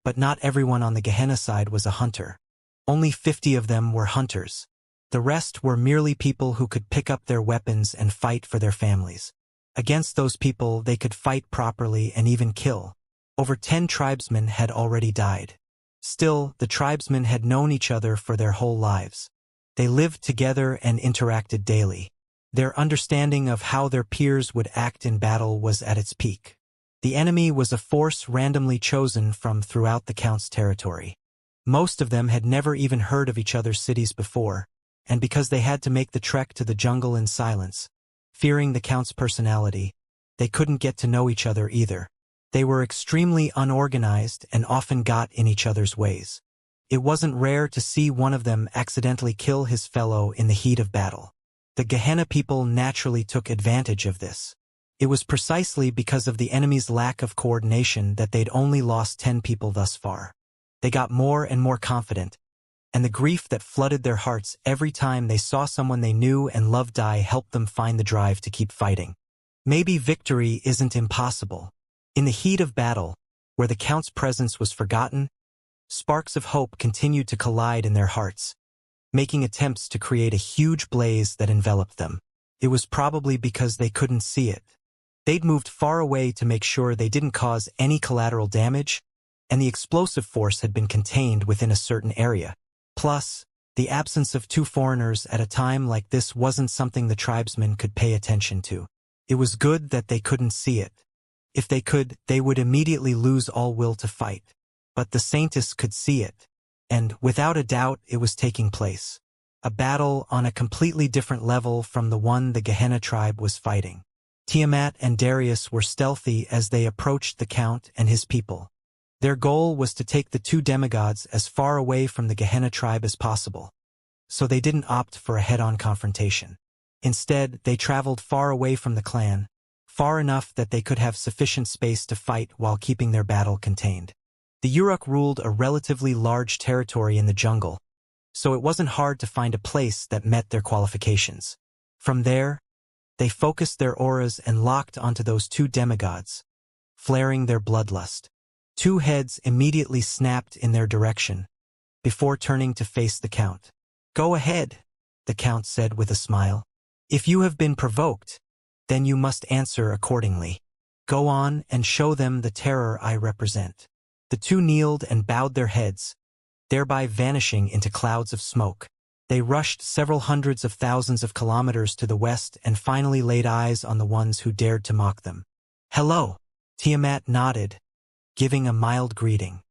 But not everyone on the Gehenna side was a hunter. Only 50 of them were hunters. The rest were merely people who could pick up their weapons and fight for their families. Against those people, they could fight properly and even kill. Over 10 tribesmen had already died. Still, the tribesmen had known each other for their whole lives. They lived together and interacted daily. Their understanding of how their peers would act in battle was at its peak. The enemy was a force randomly chosen from throughout the Count's territory. Most of them had never even heard of each other's cities before, and because they had to make the trek to the jungle in silence, fearing the Count's personality, they couldn't get to know each other either. They were extremely unorganized and often got in each other's ways. It wasn't rare to see one of them accidentally kill his fellow in the heat of battle. The Gehenna people naturally took advantage of this. It was precisely because of the enemy's lack of coordination that they'd only lost 10 people thus far. They got more and more confident, and the grief that flooded their hearts every time they saw someone they knew and loved die helped them find the drive to keep fighting. Maybe victory isn't impossible. In the heat of battle, where the Count's presence was forgotten, sparks of hope continued to collide in their hearts, making attempts to create a huge blaze that enveloped them. It was probably because they couldn't see it. They'd moved far away to make sure they didn't cause any collateral damage, and the explosive force had been contained within a certain area. Plus, the absence of 2 foreigners at a time like this wasn't something the tribesmen could pay attention to. It was good that they couldn't see it. If they could, they would immediately lose all will to fight. But the Saintess could see it, and without a doubt it was taking place. A battle on a completely different level from the one the Gehenna tribe was fighting. Tiamat and Darius were stealthy as they approached the Count and his people. Their goal was to take the 2 demigods as far away from the Gehenna tribe as possible, so they didn't opt for a head-on confrontation. Instead, they traveled far away from the clan, far enough that they could have sufficient space to fight while keeping their battle contained. The Uruk ruled a relatively large territory in the jungle, so it wasn't hard to find a place that met their qualifications. From there, they focused their auras and locked onto those 2 demigods, flaring their bloodlust. 2 heads immediately snapped in their direction, before turning to face the Count. "Go ahead," the Count said with a smile. "If you have been provoked, then you must answer accordingly. Go on and show them the terror I represent." The 2 kneeled and bowed their heads, thereby vanishing into clouds of smoke. They rushed several hundreds of thousands of kilometers to the west and finally laid eyes on the ones who dared to mock them. "Hello," Tiamat nodded, giving a mild greeting.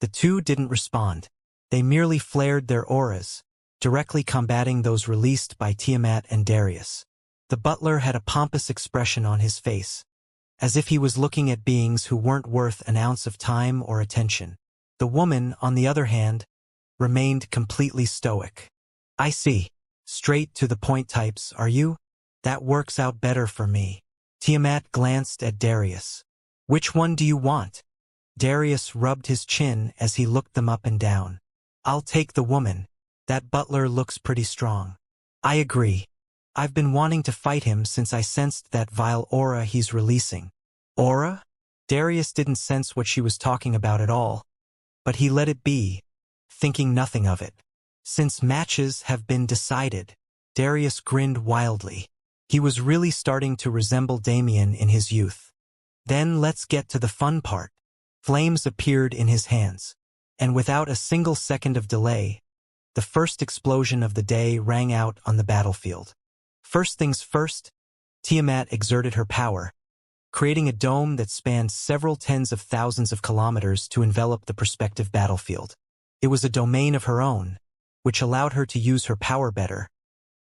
The 2 didn't respond. They merely flared their auras, directly combating those released by Tiamat and Darius. The butler had a pompous expression on his face, as if he was looking at beings who weren't worth an ounce of time or attention. The woman, on the other hand, remained completely stoic. "I see. Straight to the point types, are you? That works out better for me." Tiamat glanced at Darius. "Which one do you want?" Darius rubbed his chin as he looked them up and down. "I'll take the woman. That butler looks pretty strong." "I agree. I've been wanting to fight him since I sensed that vile aura he's releasing." "Aura?" Darius didn't sense what she was talking about at all, but he let it be, thinking nothing of it. "Since matches have been decided," Darius grinned wildly. He was really starting to resemble Damien in his youth. "Then let's get to the fun part." Flames appeared in his hands, and without a single second of delay, the first explosion of the day rang out on the battlefield. First things first, Tiamat exerted her power, creating a dome that spanned several tens of thousands of kilometers to envelop the prospective battlefield. It was a domain of her own, which allowed her to use her power better,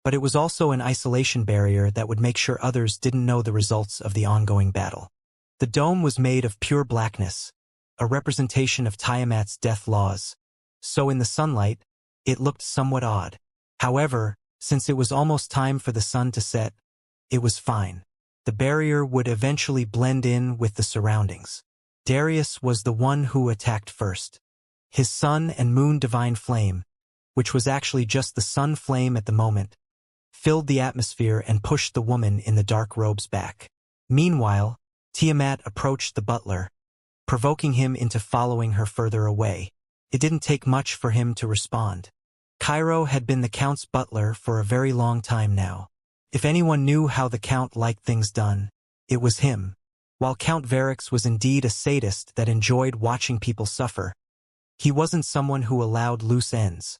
but it was also an isolation barrier that would make sure others didn't know the results of the ongoing battle. The dome was made of pure blackness, a representation of Tiamat's death laws, so in the sunlight, it looked somewhat odd. However, since it was almost time for the sun to set, it was fine. The barrier would eventually blend in with the surroundings. Darius was the one who attacked first. His sun and moon divine flame, which was actually just the sun flame at the moment, filled the atmosphere and pushed the woman in the dark robes back. Meanwhile, Tiamat approached the butler, provoking him into following her further away. It didn't take much for him to respond. Cairo had been the Count's butler for a very long time now. If anyone knew how the Count liked things done, it was him. While Count Varix was indeed a sadist that enjoyed watching people suffer, he wasn't someone who allowed loose ends.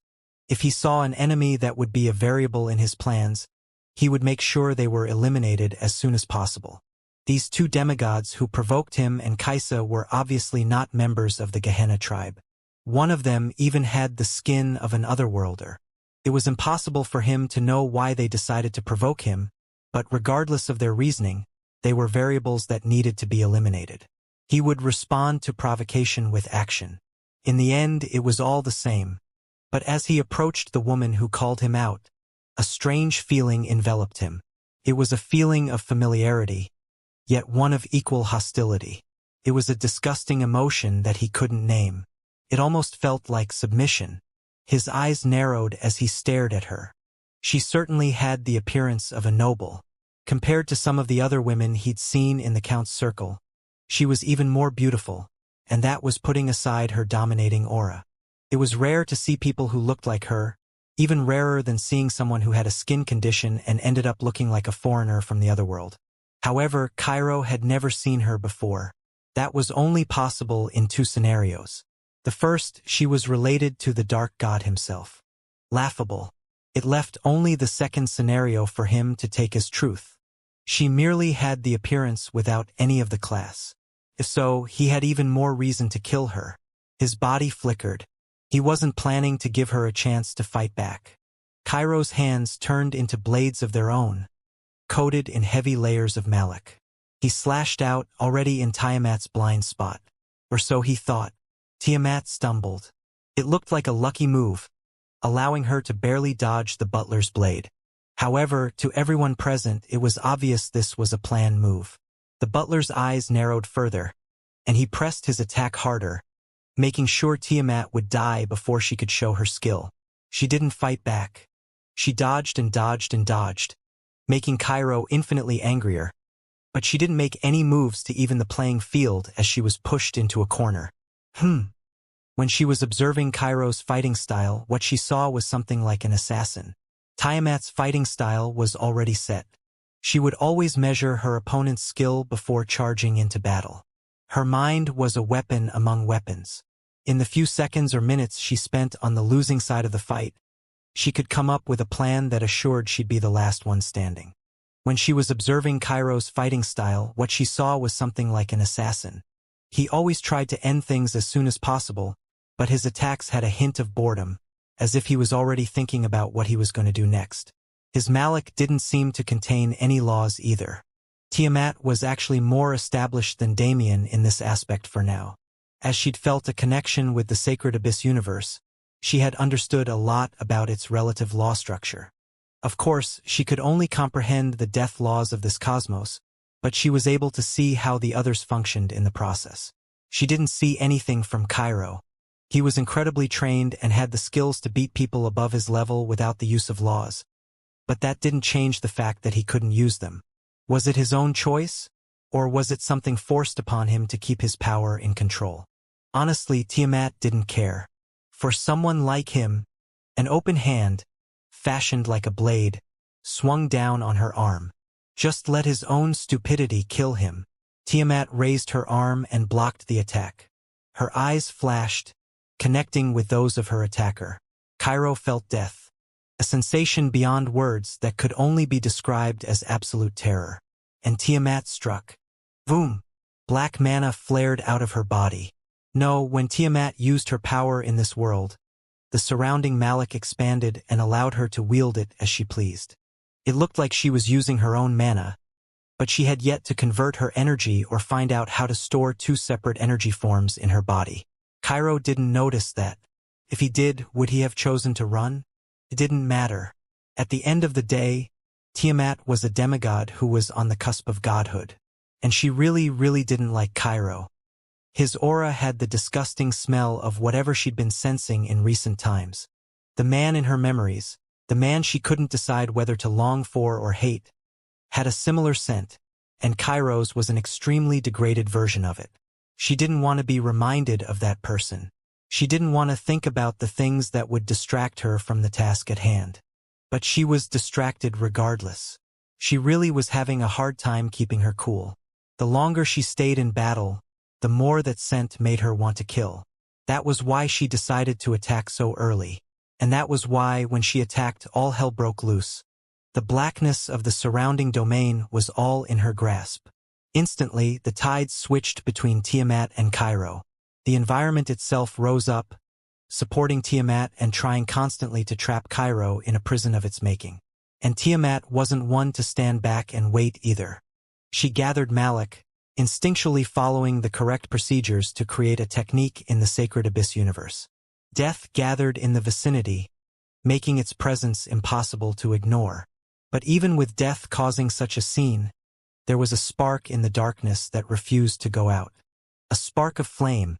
If he saw an enemy that would be a variable in his plans, he would make sure they were eliminated as soon as possible. These two demigods who provoked him and Kaisa were obviously not members of the Gehenna tribe. One of them even had the skin of an otherworlder. It was impossible for him to know why they decided to provoke him, but regardless of their reasoning, they were variables that needed to be eliminated. He would respond to provocation with action. In the end, it was all the same. But as he approached the woman who called him out, a strange feeling enveloped him. It was a feeling of familiarity, yet one of equal hostility. It was a disgusting emotion that he couldn't name. It almost felt like submission. His eyes narrowed as he stared at her. She certainly had the appearance of a noble. Compared to some of the other women he'd seen in the Count's circle, she was even more beautiful, and that was putting aside her dominating aura. It was rare to see people who looked like her, even rarer than seeing someone who had a skin condition and ended up looking like a foreigner from the other world. However, Cairo had never seen her before. That was only possible in two scenarios. The first, she was related to the dark god himself. Laughable. It left only the second scenario for him to take as truth. She merely had the appearance without any of the class. If so, he had even more reason to kill her. His body flickered. He wasn't planning to give her a chance to fight back. Cairo's hands turned into blades of their own, coated in heavy layers of malak. He slashed out, already in Tiamat's blind spot. Or so he thought. Tiamat stumbled. It looked like a lucky move, allowing her to barely dodge the butler's blade. However, to everyone present, it was obvious this was a planned move. The butler's eyes narrowed further, and he pressed his attack harder, making sure Tiamat would die before she could show her skill. She didn't fight back. She dodged and dodged and dodged, making Cairo infinitely angrier. But she didn't make any moves to even the playing field as she was pushed into a corner. When she was observing Cairo's fighting style, what she saw was something like an assassin. Tiamat's fighting style was already set. She would always measure her opponent's skill before charging into battle. Her mind was a weapon among weapons. In the few seconds or minutes she spent on the losing side of the fight, she could come up with a plan that assured she'd be the last one standing. When she was observing Cairo's fighting style, what she saw was something like an assassin. He always tried to end things as soon as possible, but his attacks had a hint of boredom, as if he was already thinking about what he was going to do next. His malak didn't seem to contain any laws either. Tiamat was actually more established than Damien in this aspect for now. As she'd felt a connection with the sacred abyss universe, she had understood a lot about its relative law structure. Of course, she could only comprehend the death laws of this cosmos, but she was able to see how the others functioned in the process. She didn't see anything from Cairo. He was incredibly trained and had the skills to beat people above his level without the use of laws. But that didn't change the fact that he couldn't use them. Was it his own choice? Or was it something forced upon him to keep his power in control? Honestly, Tiamat didn't care. For someone like him, an open hand, fashioned like a blade, swung down on her arm. Just let his own stupidity kill him. Tiamat raised her arm and blocked the attack. Her eyes flashed, connecting with those of her attacker. Cairo felt death, a sensation beyond words that could only be described as absolute terror. And Tiamat struck. Boom! Black mana flared out of her body. No, when Tiamat used her power in this world, the surrounding malak expanded and allowed her to wield it as she pleased. It looked like she was using her own mana, but she had yet to convert her energy or find out how to store two separate energy forms in her body. Cairo didn't notice that. If he did, would he have chosen to run? It didn't matter. At the end of the day, Tiamat was a demigod who was on the cusp of godhood, and she really didn't like Cairo. His aura had the disgusting smell of whatever she'd been sensing in recent times. The man in her memories, the man she couldn't decide whether to long for or hate, had a similar scent, and Cairo's was an extremely degraded version of it. She didn't want to be reminded of that person. She didn't want to think about the things that would distract her from the task at hand. But she was distracted regardless. She really was having a hard time keeping her cool. The longer she stayed in battle, the more that scent made her want to kill. That was why she decided to attack so early. And that was why, when she attacked, all hell broke loose. The blackness of the surrounding domain was all in her grasp. Instantly, the tides switched between Tiamat and Cairo. The environment itself rose up, supporting Tiamat and trying constantly to trap Cairo in a prison of its making. And Tiamat wasn't one to stand back and wait either. She gathered Malik, instinctually following the correct procedures to create a technique in the sacred abyss universe. Death gathered in the vicinity, making its presence impossible to ignore. But even with death causing such a scene, there was a spark in the darkness that refused to go out. A spark of flame,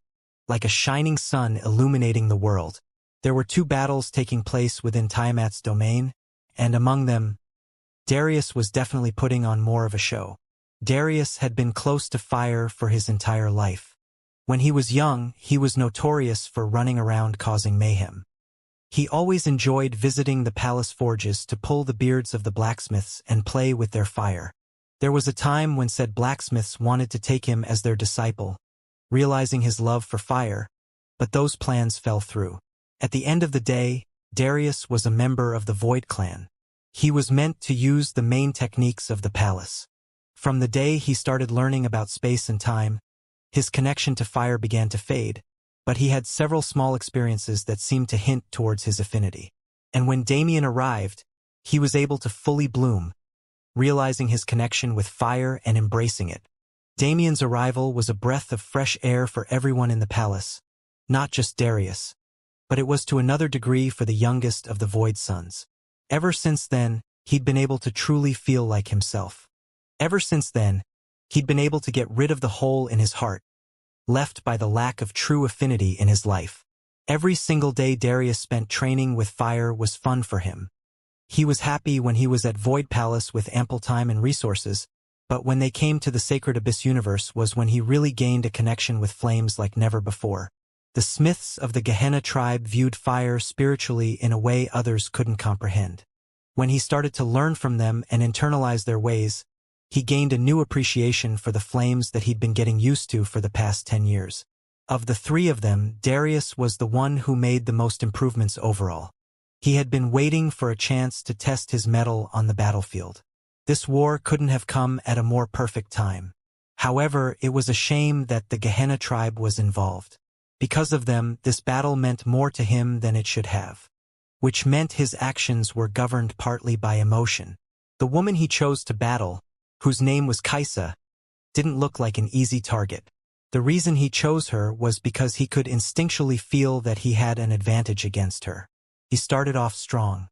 like a shining sun illuminating the world. There were 2 battles taking place within Tiamat's domain, and among them, Darius was definitely putting on more of a show. Darius had been close to fire for his entire life. When he was young, he was notorious for running around causing mayhem. He always enjoyed visiting the palace forges to pull the beards of the blacksmiths and play with their fire. There was a time when said blacksmiths wanted to take him as their disciple, realizing his love for fire, but those plans fell through. At the end of the day, Darius was a member of the Void clan. He was meant to use the main techniques of the palace. From the day he started learning about space and time, his connection to fire began to fade, but he had several small experiences that seemed to hint towards his affinity. And when Damien arrived, he was able to fully bloom, realizing his connection with fire and embracing it. Damien's arrival was a breath of fresh air for everyone in the palace, not just Darius, but it was to another degree for the youngest of the Void sons. Ever since then, he'd been able to truly feel like himself. Ever since then, he'd been able to get rid of the hole in his heart, left by the lack of true affinity in his life. Every single day Darius spent training with fire was fun for him. He was happy when he was at Void Palace with ample time and resources, but when they came to the Sacred Abyss universe was when he really gained a connection with flames like never before. The Smiths of the Gehenna tribe viewed fire spiritually in a way others couldn't comprehend. When he started to learn from them and internalize their ways, he gained a new appreciation for the flames that he'd been getting used to for the past 10 years. Of the 3 of them, Darius was the one who made the most improvements overall. He had been waiting for a chance to test his mettle on the battlefield. This war couldn't have come at a more perfect time. However, it was a shame that the Gehenna tribe was involved. Because of them, this battle meant more to him than it should have, which meant his actions were governed partly by emotion. The woman he chose to battle, whose name was Kaisa, didn't look like an easy target. The reason he chose her was because he could instinctually feel that he had an advantage against her. He started off strong.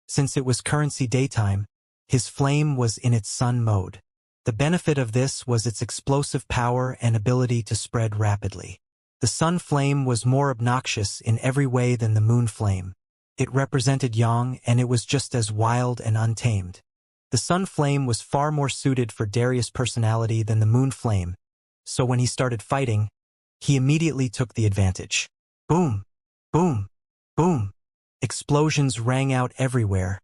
Since it was currency daytime, his flame was in its sun mode. The benefit of this was its explosive power and ability to spread rapidly. The sun flame was more obnoxious in every way than the moon flame. It represented Yang, and it was just as wild and untamed. The sun flame was far more suited for Darius' personality than the moon flame, so when he started fighting, he immediately took the advantage. Boom! Boom! Boom! Explosions rang out everywhere,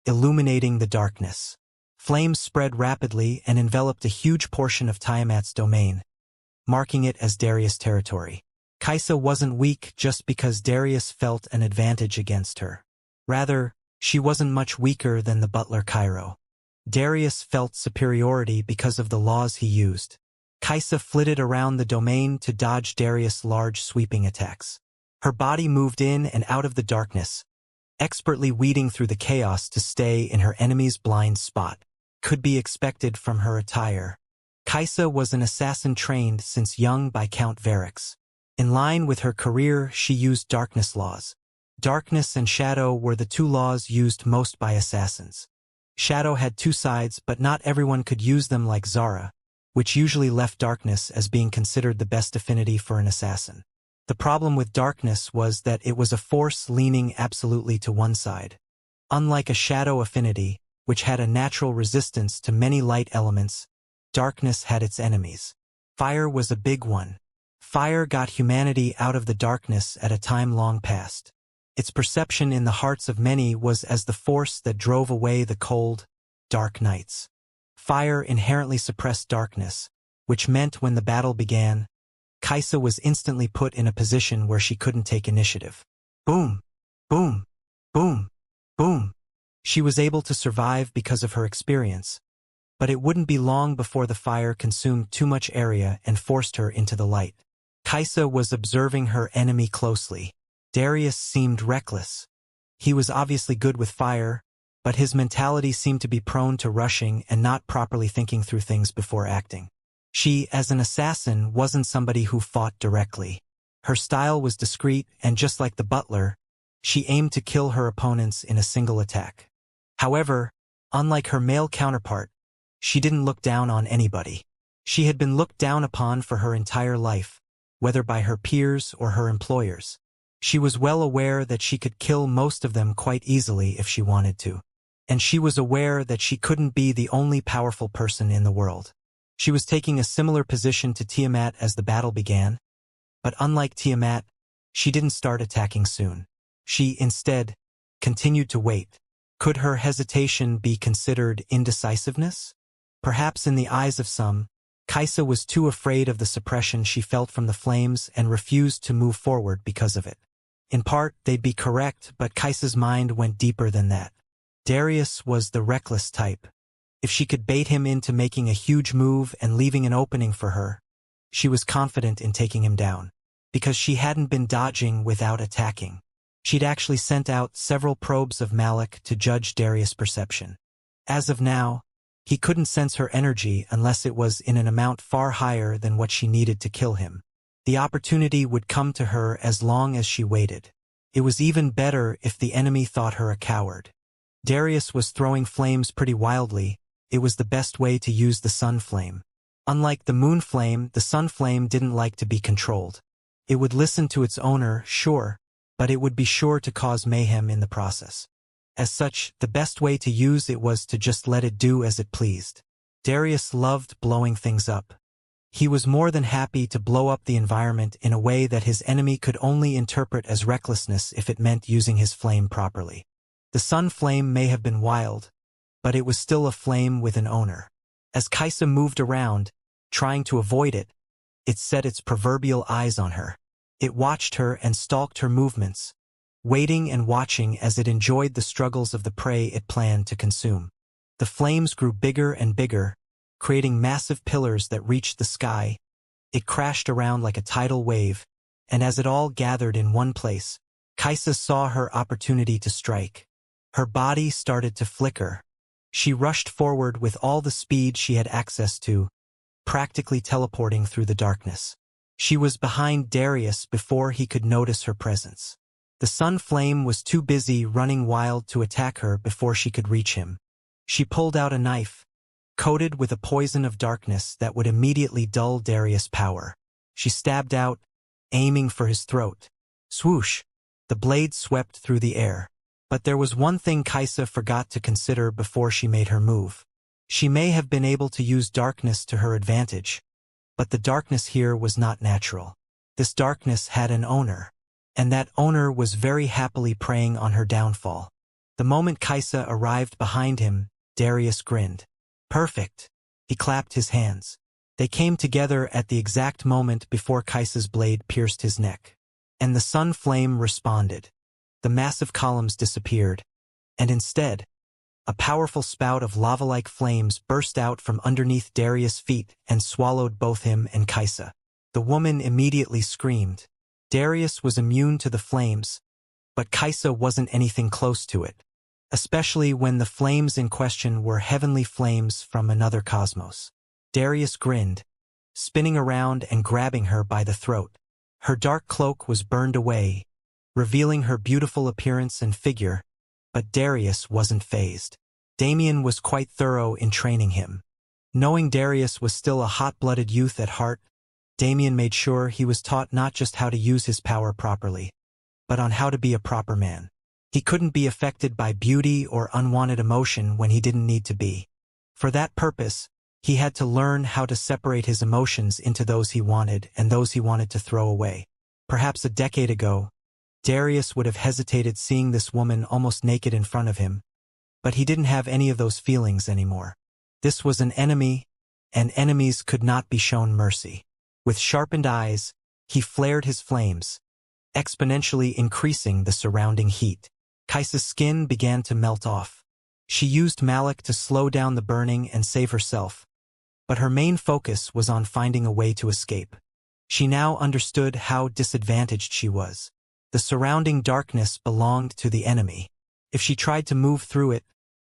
illuminating the darkness. Flames spread rapidly and enveloped a huge portion of Tiamat's domain, marking it as Darius' territory. Kaisa wasn't weak just because Darius felt an advantage against her. Rather, she wasn't much weaker than the butler Cairo. Darius felt superiority because of the laws he used. Kaisa flitted around the domain to dodge Darius' large sweeping attacks. Her body moved in and out of the darkness, expertly weeding through the chaos to stay in her enemy's blind spot. Could be expected from her attire. Kaisa was an assassin trained since young by Count Varix. In line with her career, she used darkness laws. Darkness and shadow were the 2 laws used most by assassins. Shadow had 2 sides, but not everyone could use them like Zara, which usually left darkness as being considered the best affinity for an assassin. The problem with darkness was that it was a force leaning absolutely to one side. Unlike a shadow affinity, which had a natural resistance to many light elements, darkness had its enemies. Fire was a big one. Fire got humanity out of the darkness at a time long past. Its perception in the hearts of many was as the force that drove away the cold, dark nights. Fire inherently suppressed darkness, which meant when the battle began, Kaisa was instantly put in a position where she couldn't take initiative. Boom! Boom! Boom! Boom! She was able to survive because of her experience, but it wouldn't be long before the fire consumed too much area and forced her into the light. Kaisa was observing her enemy closely. Darius seemed reckless. He was obviously good with fire, but his mentality seemed to be prone to rushing and not properly thinking through things before acting. She, as an assassin, wasn't somebody who fought directly. Her style was discreet, and just like the butler, she aimed to kill her opponents in a single attack. However, unlike her male counterpart, she didn't look down on anybody. She had been looked down upon for her entire life, whether by her peers or her employers. She was well aware that she could kill most of them quite easily if she wanted to. And she was aware that she couldn't be the only powerful person in the world. She was taking a similar position to Tiamat as the battle began, but unlike Tiamat, she didn't start attacking soon. She, instead, continued to wait. Could her hesitation be considered indecisiveness? Perhaps in the eyes of some, Kaisa was too afraid of the suppression she felt from the flames and refused to move forward because of it. In part, they'd be correct, but Kaisa's mind went deeper than that. Darius was the reckless type. If she could bait him into making a huge move and leaving an opening for her, she was confident in taking him down. Because she hadn't been dodging without attacking. She'd actually sent out several probes of Malik to judge Darius' perception. As of now, he couldn't sense her energy unless it was in an amount far higher than what she needed to kill him. The opportunity would come to her as long as she waited. It was even better if the enemy thought her a coward. Darius was throwing flames pretty wildly. It was the best way to use the sun flame. Unlike the moon flame, the sun flame didn't like to be controlled. It would listen to its owner, sure, but it would be sure to cause mayhem in the process. As such, the best way to use it was to just let it do as it pleased. Darius loved blowing things up. He was more than happy to blow up the environment in a way that his enemy could only interpret as recklessness if it meant using his flame properly. The sun flame may have been wild, but it was still a flame with an owner. As Kaisa moved around, trying to avoid it, it set its proverbial eyes on her. It watched her and stalked her movements, waiting and watching as it enjoyed the struggles of the prey it planned to consume. The flames grew bigger and bigger, creating massive pillars that reached the sky. It crashed around like a tidal wave, and as it all gathered in one place, Kaisa saw her opportunity to strike. Her body started to flicker. She rushed forward with all the speed she had access to, practically teleporting through the darkness. She was behind Darius before he could notice her presence. The sun flame was too busy running wild to attack her before she could reach him. She pulled out a knife, coated with a poison of darkness that would immediately dull Darius' power. She stabbed out, aiming for his throat. Swoosh! The blade swept through the air. But there was one thing Kaisa forgot to consider before she made her move. She may have been able to use darkness to her advantage, but the darkness here was not natural. This darkness had an owner, and that owner was very happily preying on her downfall. The moment Kaisa arrived behind him, Darius grinned. Perfect. He clapped his hands. They came together at the exact moment before Kaisa's blade pierced his neck. And the sun flame responded. The massive columns disappeared, and instead, a powerful spout of lava-like flames burst out from underneath Darius' feet and swallowed both him and Kaisa. The woman immediately screamed. Darius was immune to the flames, but Kaisa wasn't anything close to it, especially when the flames in question were heavenly flames from another cosmos. Darius grinned, spinning around and grabbing her by the throat. Her dark cloak was burned away, revealing her beautiful appearance and figure, but Darius wasn't fazed. Damien was quite thorough in training him. Knowing Darius was still a hot-blooded youth at heart, Damien made sure he was taught not just how to use his power properly, but on how to be a proper man. He couldn't be affected by beauty or unwanted emotion when he didn't need to be. For that purpose, he had to learn how to separate his emotions into those he wanted and those he wanted to throw away. Perhaps a decade ago, Darius would have hesitated seeing this woman almost naked in front of him, but he didn't have any of those feelings anymore. This was an enemy, and enemies could not be shown mercy. With sharpened eyes, he flared his flames, exponentially increasing the surrounding heat. Kaisa's skin began to melt off. She used Malik to slow down the burning and save herself, but her main focus was on finding a way to escape. She now understood how disadvantaged she was. The surrounding darkness belonged to the enemy. If she tried to move through it,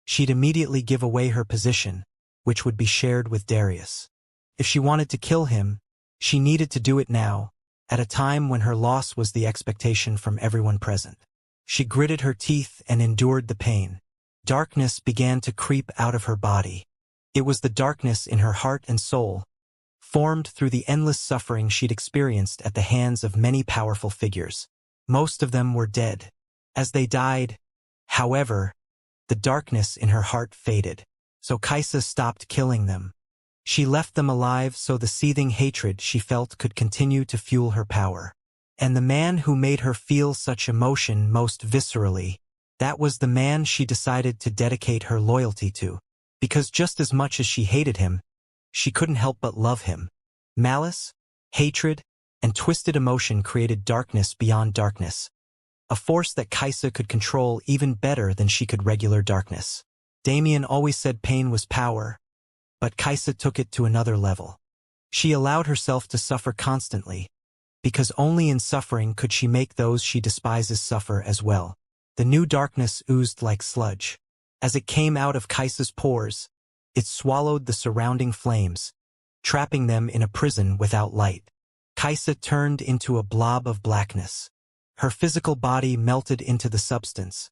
she'd immediately give away her position, which would be shared with Darius. If she wanted to kill him, she needed to do it now, at a time when her loss was the expectation from everyone present. She gritted her teeth and endured the pain. Darkness began to creep out of her body. It was the darkness in her heart and soul, formed through the endless suffering she'd experienced at the hands of many powerful figures. Most of them were dead. As they died, however, the darkness in her heart faded. So Kaisa stopped killing them. She left them alive so the seething hatred she felt could continue to fuel her power. And the man who made her feel such emotion most viscerally, that was the man she decided to dedicate her loyalty to. Because just as much as she hated him, she couldn't help but love him. Malice, hatred, and twisted emotion created darkness beyond darkness, a force that Kaisa could control even better than she could regular darkness. Damien always said pain was power, but Kaisa took it to another level. She allowed herself to suffer constantly, because only in suffering could she make those she despises suffer as well. The new darkness oozed like sludge. As it came out of Kaisa's pores, it swallowed the surrounding flames, trapping them in a prison without light. Kaisa turned into a blob of blackness. Her physical body melted into the substance,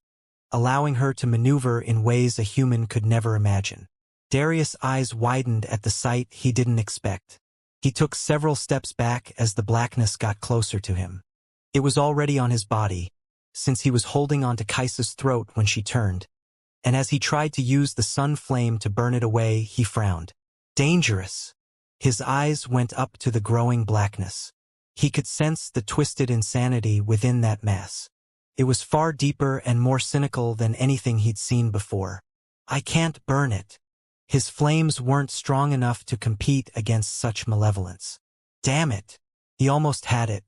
allowing her to maneuver in ways a human could never imagine. Darius' eyes widened at the sight he didn't expect. He took several steps back as the blackness got closer to him. It was already on his body, since he was holding onto Kaisa's throat when she turned, and as he tried to use the sun flame to burn it away, he frowned. Dangerous! His eyes went up to the growing blackness. He could sense the twisted insanity within that mass. It was far deeper and more cynical than anything he'd seen before. I can't burn it. His flames weren't strong enough to compete against such malevolence. Damn it! He almost had it.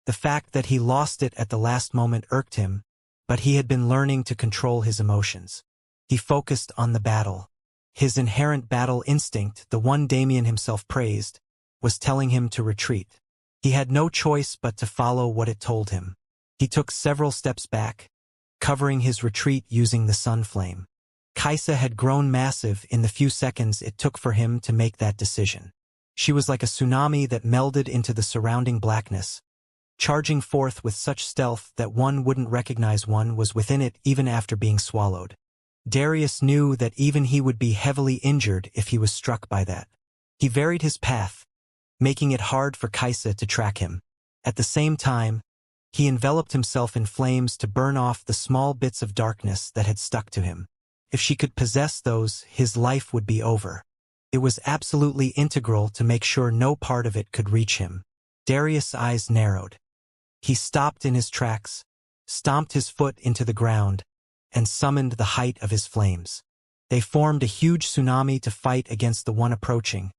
The fact that he lost it at the last moment irked him, but he had been learning to control his emotions. He focused on the battle. His inherent battle instinct, the one Damien himself praised, was telling him to retreat. He had no choice but to follow what it told him. He took several steps back, covering his retreat using the sun flame. Kaisa had grown massive in the few seconds it took for him to make that decision. She was like a tsunami that melded into the surrounding blackness, charging forth with such stealth that one wouldn't recognize one was within it even after being swallowed. Darius knew that even he would be heavily injured if he was struck by that. He varied his path, making it hard for Kaisa to track him. At the same time, he enveloped himself in flames to burn off the small bits of darkness that had stuck to him. If she could possess those, his life would be over. It was absolutely integral to make sure no part of it could reach him. Darius' eyes narrowed. He stopped in his tracks, stomped his foot into the ground, and summoned the height of his flames. They formed a huge tsunami to fight against the one approaching,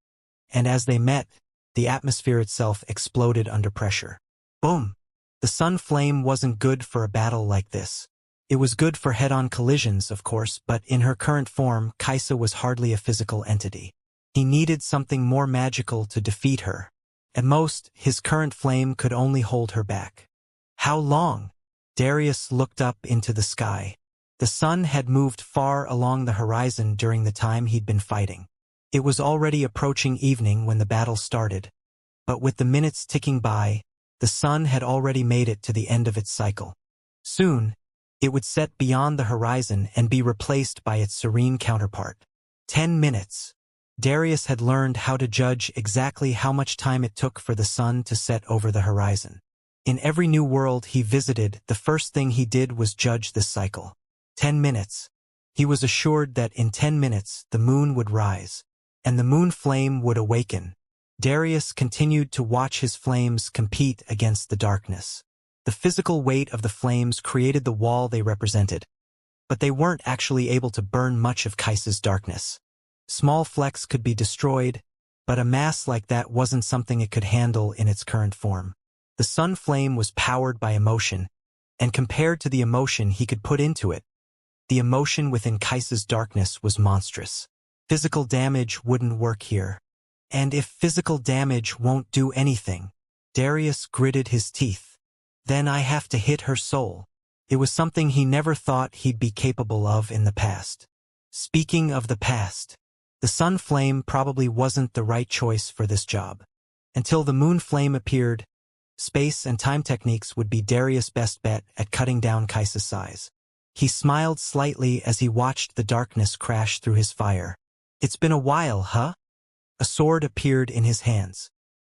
and as they met, the atmosphere itself exploded under pressure. Boom! The sun flame wasn't good for a battle like this. It was good for head-on collisions, of course, but in her current form, Kaisa was hardly a physical entity. He needed something more magical to defeat her. At most, his current flame could only hold her back. How long? Darius looked up into the sky. The sun had moved far along the horizon during the time he'd been fighting. It was already approaching evening when the battle started, but with the minutes ticking by, the sun had already made it to the end of its cycle. Soon, it would set beyond the horizon and be replaced by its serene counterpart. 10 minutes. Darius had learned how to judge exactly how much time it took for the sun to set over the horizon. In every new world he visited, the first thing he did was judge this cycle. 10 minutes. He was assured that in 10 minutes the moon would rise, and the moon flame would awaken. Darius continued to watch his flames compete against the darkness. The physical weight of the flames created the wall they represented, but they weren't actually able to burn much of Kaisa's darkness. Small flecks could be destroyed, but a mass like that wasn't something it could handle in its current form. The sun flame was powered by emotion, and compared to the emotion he could put into it, The emotion within Kaisa's darkness was monstrous. Physical damage wouldn't work here. And if physical damage won't do anything, Darius gritted his teeth. Then I have to hit her soul. It was something he never thought he'd be capable of in the past. Speaking of the past, the sun flame probably wasn't the right choice for this job. Until the moon flame appeared, space and time techniques would be Darius' best bet at cutting down Kaisa's size. He smiled slightly as he watched the darkness crash through his fire. It's been a while, huh? A sword appeared in his hands.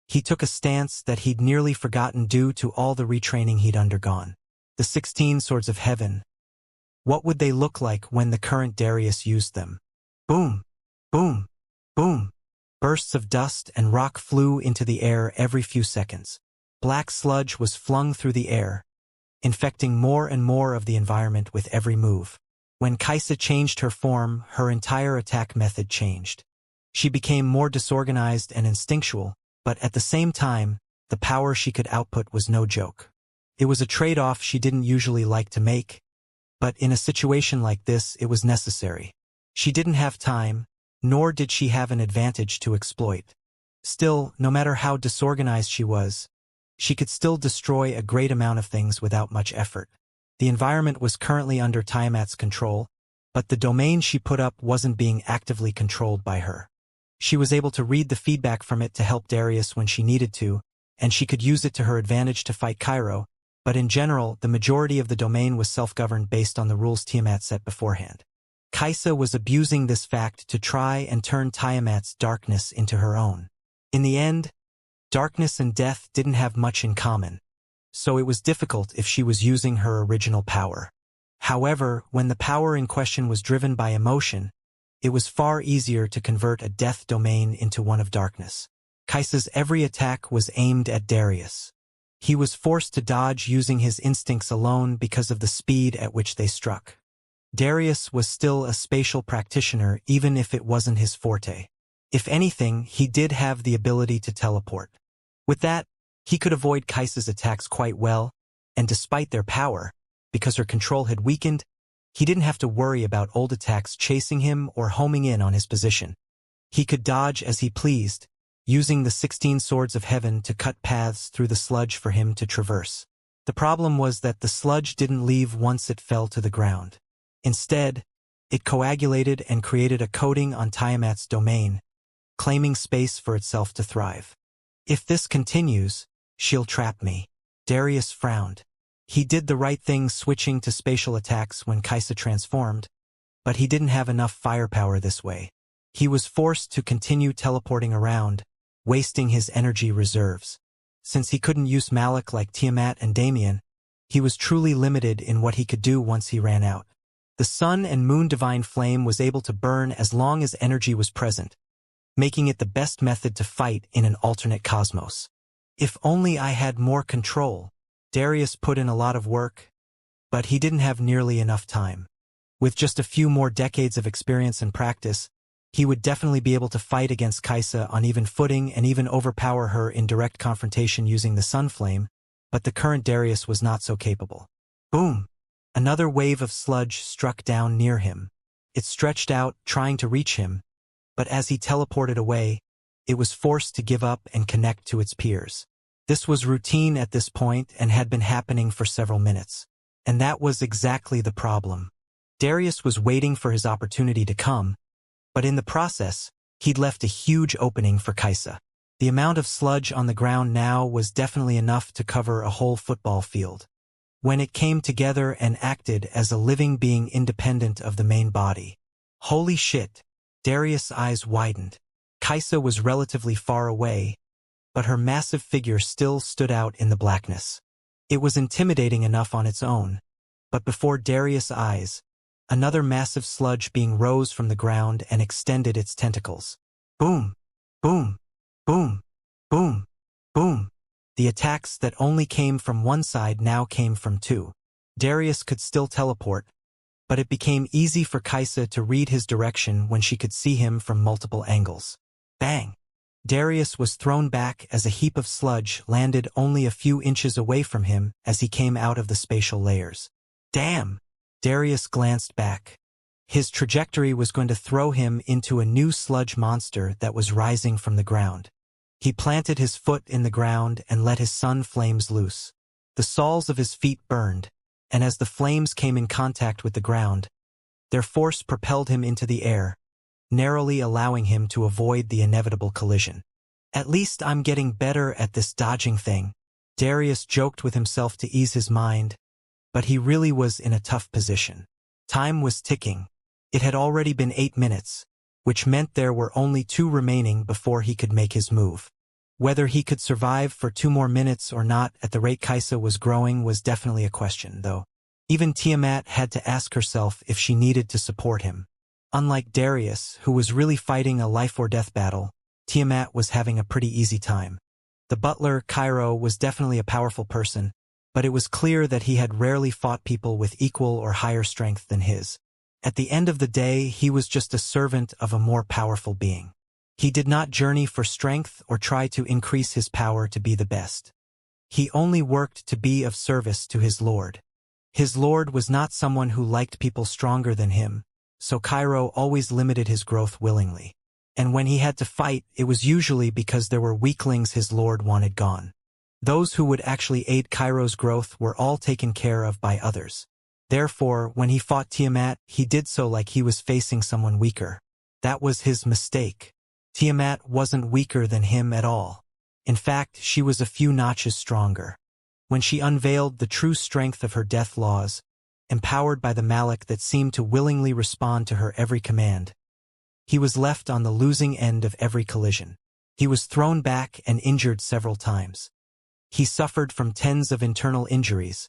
He took a stance that he'd nearly forgotten due to all the retraining he'd undergone. The 16 swords of heaven. What would they look like when the current Darius used them? Boom! Boom! Boom! Bursts of dust and rock flew into the air every few seconds. Black sludge was flung through the air, infecting more and more of the environment with every move. When Kaisa changed her form, her entire attack method changed. She became more disorganized and instinctual, but at the same time, the power she could output was no joke. It was a trade-off she didn't usually like to make, but in a situation like this, it was necessary. She didn't have time, nor did she have an advantage to exploit. Still, no matter how disorganized she was, she could still destroy a great amount of things without much effort. The environment was currently under Tiamat's control, but the domain she put up wasn't being actively controlled by her. She was able to read the feedback from it to help Darius when she needed to, and she could use it to her advantage to fight Cairo, but in general, the majority of the domain was self-governed based on the rules Tiamat set beforehand. Kaisa was abusing this fact to try and turn Tiamat's darkness into her own. In the end, darkness and death didn't have much in common, so it was difficult if she was using her original power. However, when the power in question was driven by emotion, it was far easier to convert a death domain into one of darkness. Kaisa's every attack was aimed at Darius. He was forced to dodge using his instincts alone because of the speed at which they struck. Darius was still a spatial practitioner even if it wasn't his forte. If anything, he did have the ability to teleport. With that, he could avoid Kaisa's attacks quite well, and despite their power, because her control had weakened, he didn't have to worry about old attacks chasing him or homing in on his position. He could dodge as he pleased, using the 16 swords of heaven to cut paths through the sludge for him to traverse. The problem was that the sludge didn't leave once it fell to the ground. Instead, it coagulated and created a coating on Tiamat's domain, claiming space for itself to thrive. If this continues, she'll trap me. Darius frowned. He did the right thing switching to spatial attacks when Kaisa transformed, but he didn't have enough firepower this way. He was forced to continue teleporting around, wasting his energy reserves. Since he couldn't use Malik like Tiamat and Damien, he was truly limited in what he could do once he ran out. The sun and moon divine flame was able to burn as long as energy was present, making it the best method to fight in an alternate cosmos. If only I had more control. Darius put in a lot of work, but he didn't have nearly enough time. With just a few more decades of experience and practice, he would definitely be able to fight against Kaisa on even footing and even overpower her in direct confrontation using the sun flame, but the current Darius was not so capable. Boom! Another wave of sludge struck down near him. It stretched out, trying to reach him, but as he teleported away, it was forced to give up and connect to its peers. This was routine at this point and had been happening for several minutes. And that was exactly the problem. Darius was waiting for his opportunity to come, but in the process, he'd left a huge opening for Kaisa. The amount of sludge on the ground now was definitely enough to cover a whole football field. When it came together and acted as a living being independent of the main body. Holy shit! Darius' eyes widened. Kaisa was relatively far away, but her massive figure still stood out in the blackness. It was intimidating enough on its own, but before Darius' eyes, another massive sludge being rose from the ground and extended its tentacles. Boom! Boom! Boom! Boom! Boom! The attacks that only came from one side now came from two. Darius could still teleport, but it became easy for Kaisa to read his direction when she could see him from multiple angles. Bang! Darius was thrown back as a heap of sludge landed only a few inches away from him as he came out of the spatial layers. Damn! Darius glanced back. His trajectory was going to throw him into a new sludge monster that was rising from the ground. He planted his foot in the ground and let his sun flames loose. The soles of his feet burned, and as the flames came in contact with the ground, their force propelled him into the air, narrowly allowing him to avoid the inevitable collision. At least I'm getting better at this dodging thing, Darius joked with himself to ease his mind, but he really was in a tough position. Time was ticking. It had already been 8 minutes, which meant there were only 2 remaining before he could make his move. Whether he could survive for 2 more minutes or not at the rate Kaisa was growing was definitely a question, though. Even Tiamat had to ask herself if she needed to support him. Unlike Darius, who was really fighting a life-or-death battle, Tiamat was having a pretty easy time. The butler, Cairo, was definitely a powerful person, but it was clear that he had rarely fought people with equal or higher strength than his. At the end of the day, he was just a servant of a more powerful being. He did not journey for strength or try to increase his power to be the best. He only worked to be of service to his lord. His lord was not someone who liked people stronger than him, so Cairo always limited his growth willingly. And when he had to fight, it was usually because there were weaklings his lord wanted gone. Those who would actually aid Cairo's growth were all taken care of by others. Therefore, when he fought Tiamat, he did so like he was facing someone weaker. That was his mistake. Tiamat wasn't weaker than him at all. In fact, she was a few notches stronger. When she unveiled the true strength of her death laws, empowered by the Malik that seemed to willingly respond to her every command, he was left on the losing end of every collision. He was thrown back and injured several times. He suffered from tens of internal injuries,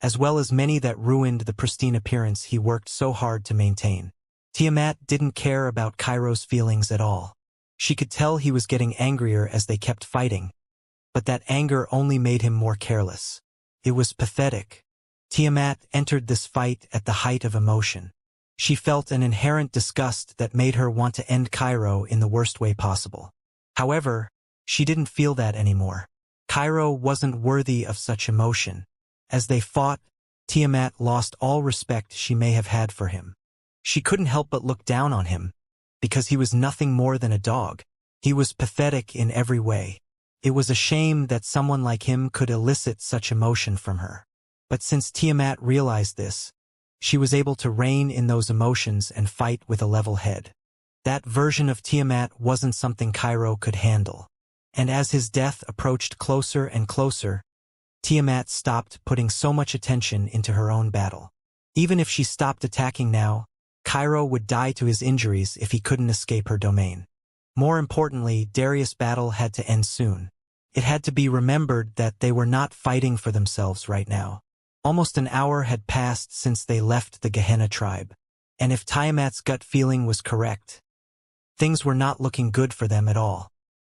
as well as many that ruined the pristine appearance he worked so hard to maintain. Tiamat didn't care about Cairo's feelings at all. She could tell he was getting angrier as they kept fighting, but that anger only made him more careless. It was pathetic. Tiamat entered this fight at the height of emotion. She felt an inherent disgust that made her want to end Cairo in the worst way possible. However, she didn't feel that anymore. Cairo wasn't worthy of such emotion. As they fought, Tiamat lost all respect she may have had for him. She couldn't help but look down on him, because he was nothing more than a dog. He was pathetic in every way. It was a shame that someone like him could elicit such emotion from her. But since Tiamat realized this, she was able to rein in those emotions and fight with a level head. That version of Tiamat wasn't something Cairo could handle. And as his death approached closer and closer, Tiamat stopped putting so much attention into her own battle. Even if she stopped attacking now, Cairo would die to his injuries if he couldn't escape her domain. More importantly, Darius' battle had to end soon. It had to be remembered that they were not fighting for themselves right now. Almost an hour had passed since they left the Gehenna tribe, and if Tiamat's gut feeling was correct, things were not looking good for them at all.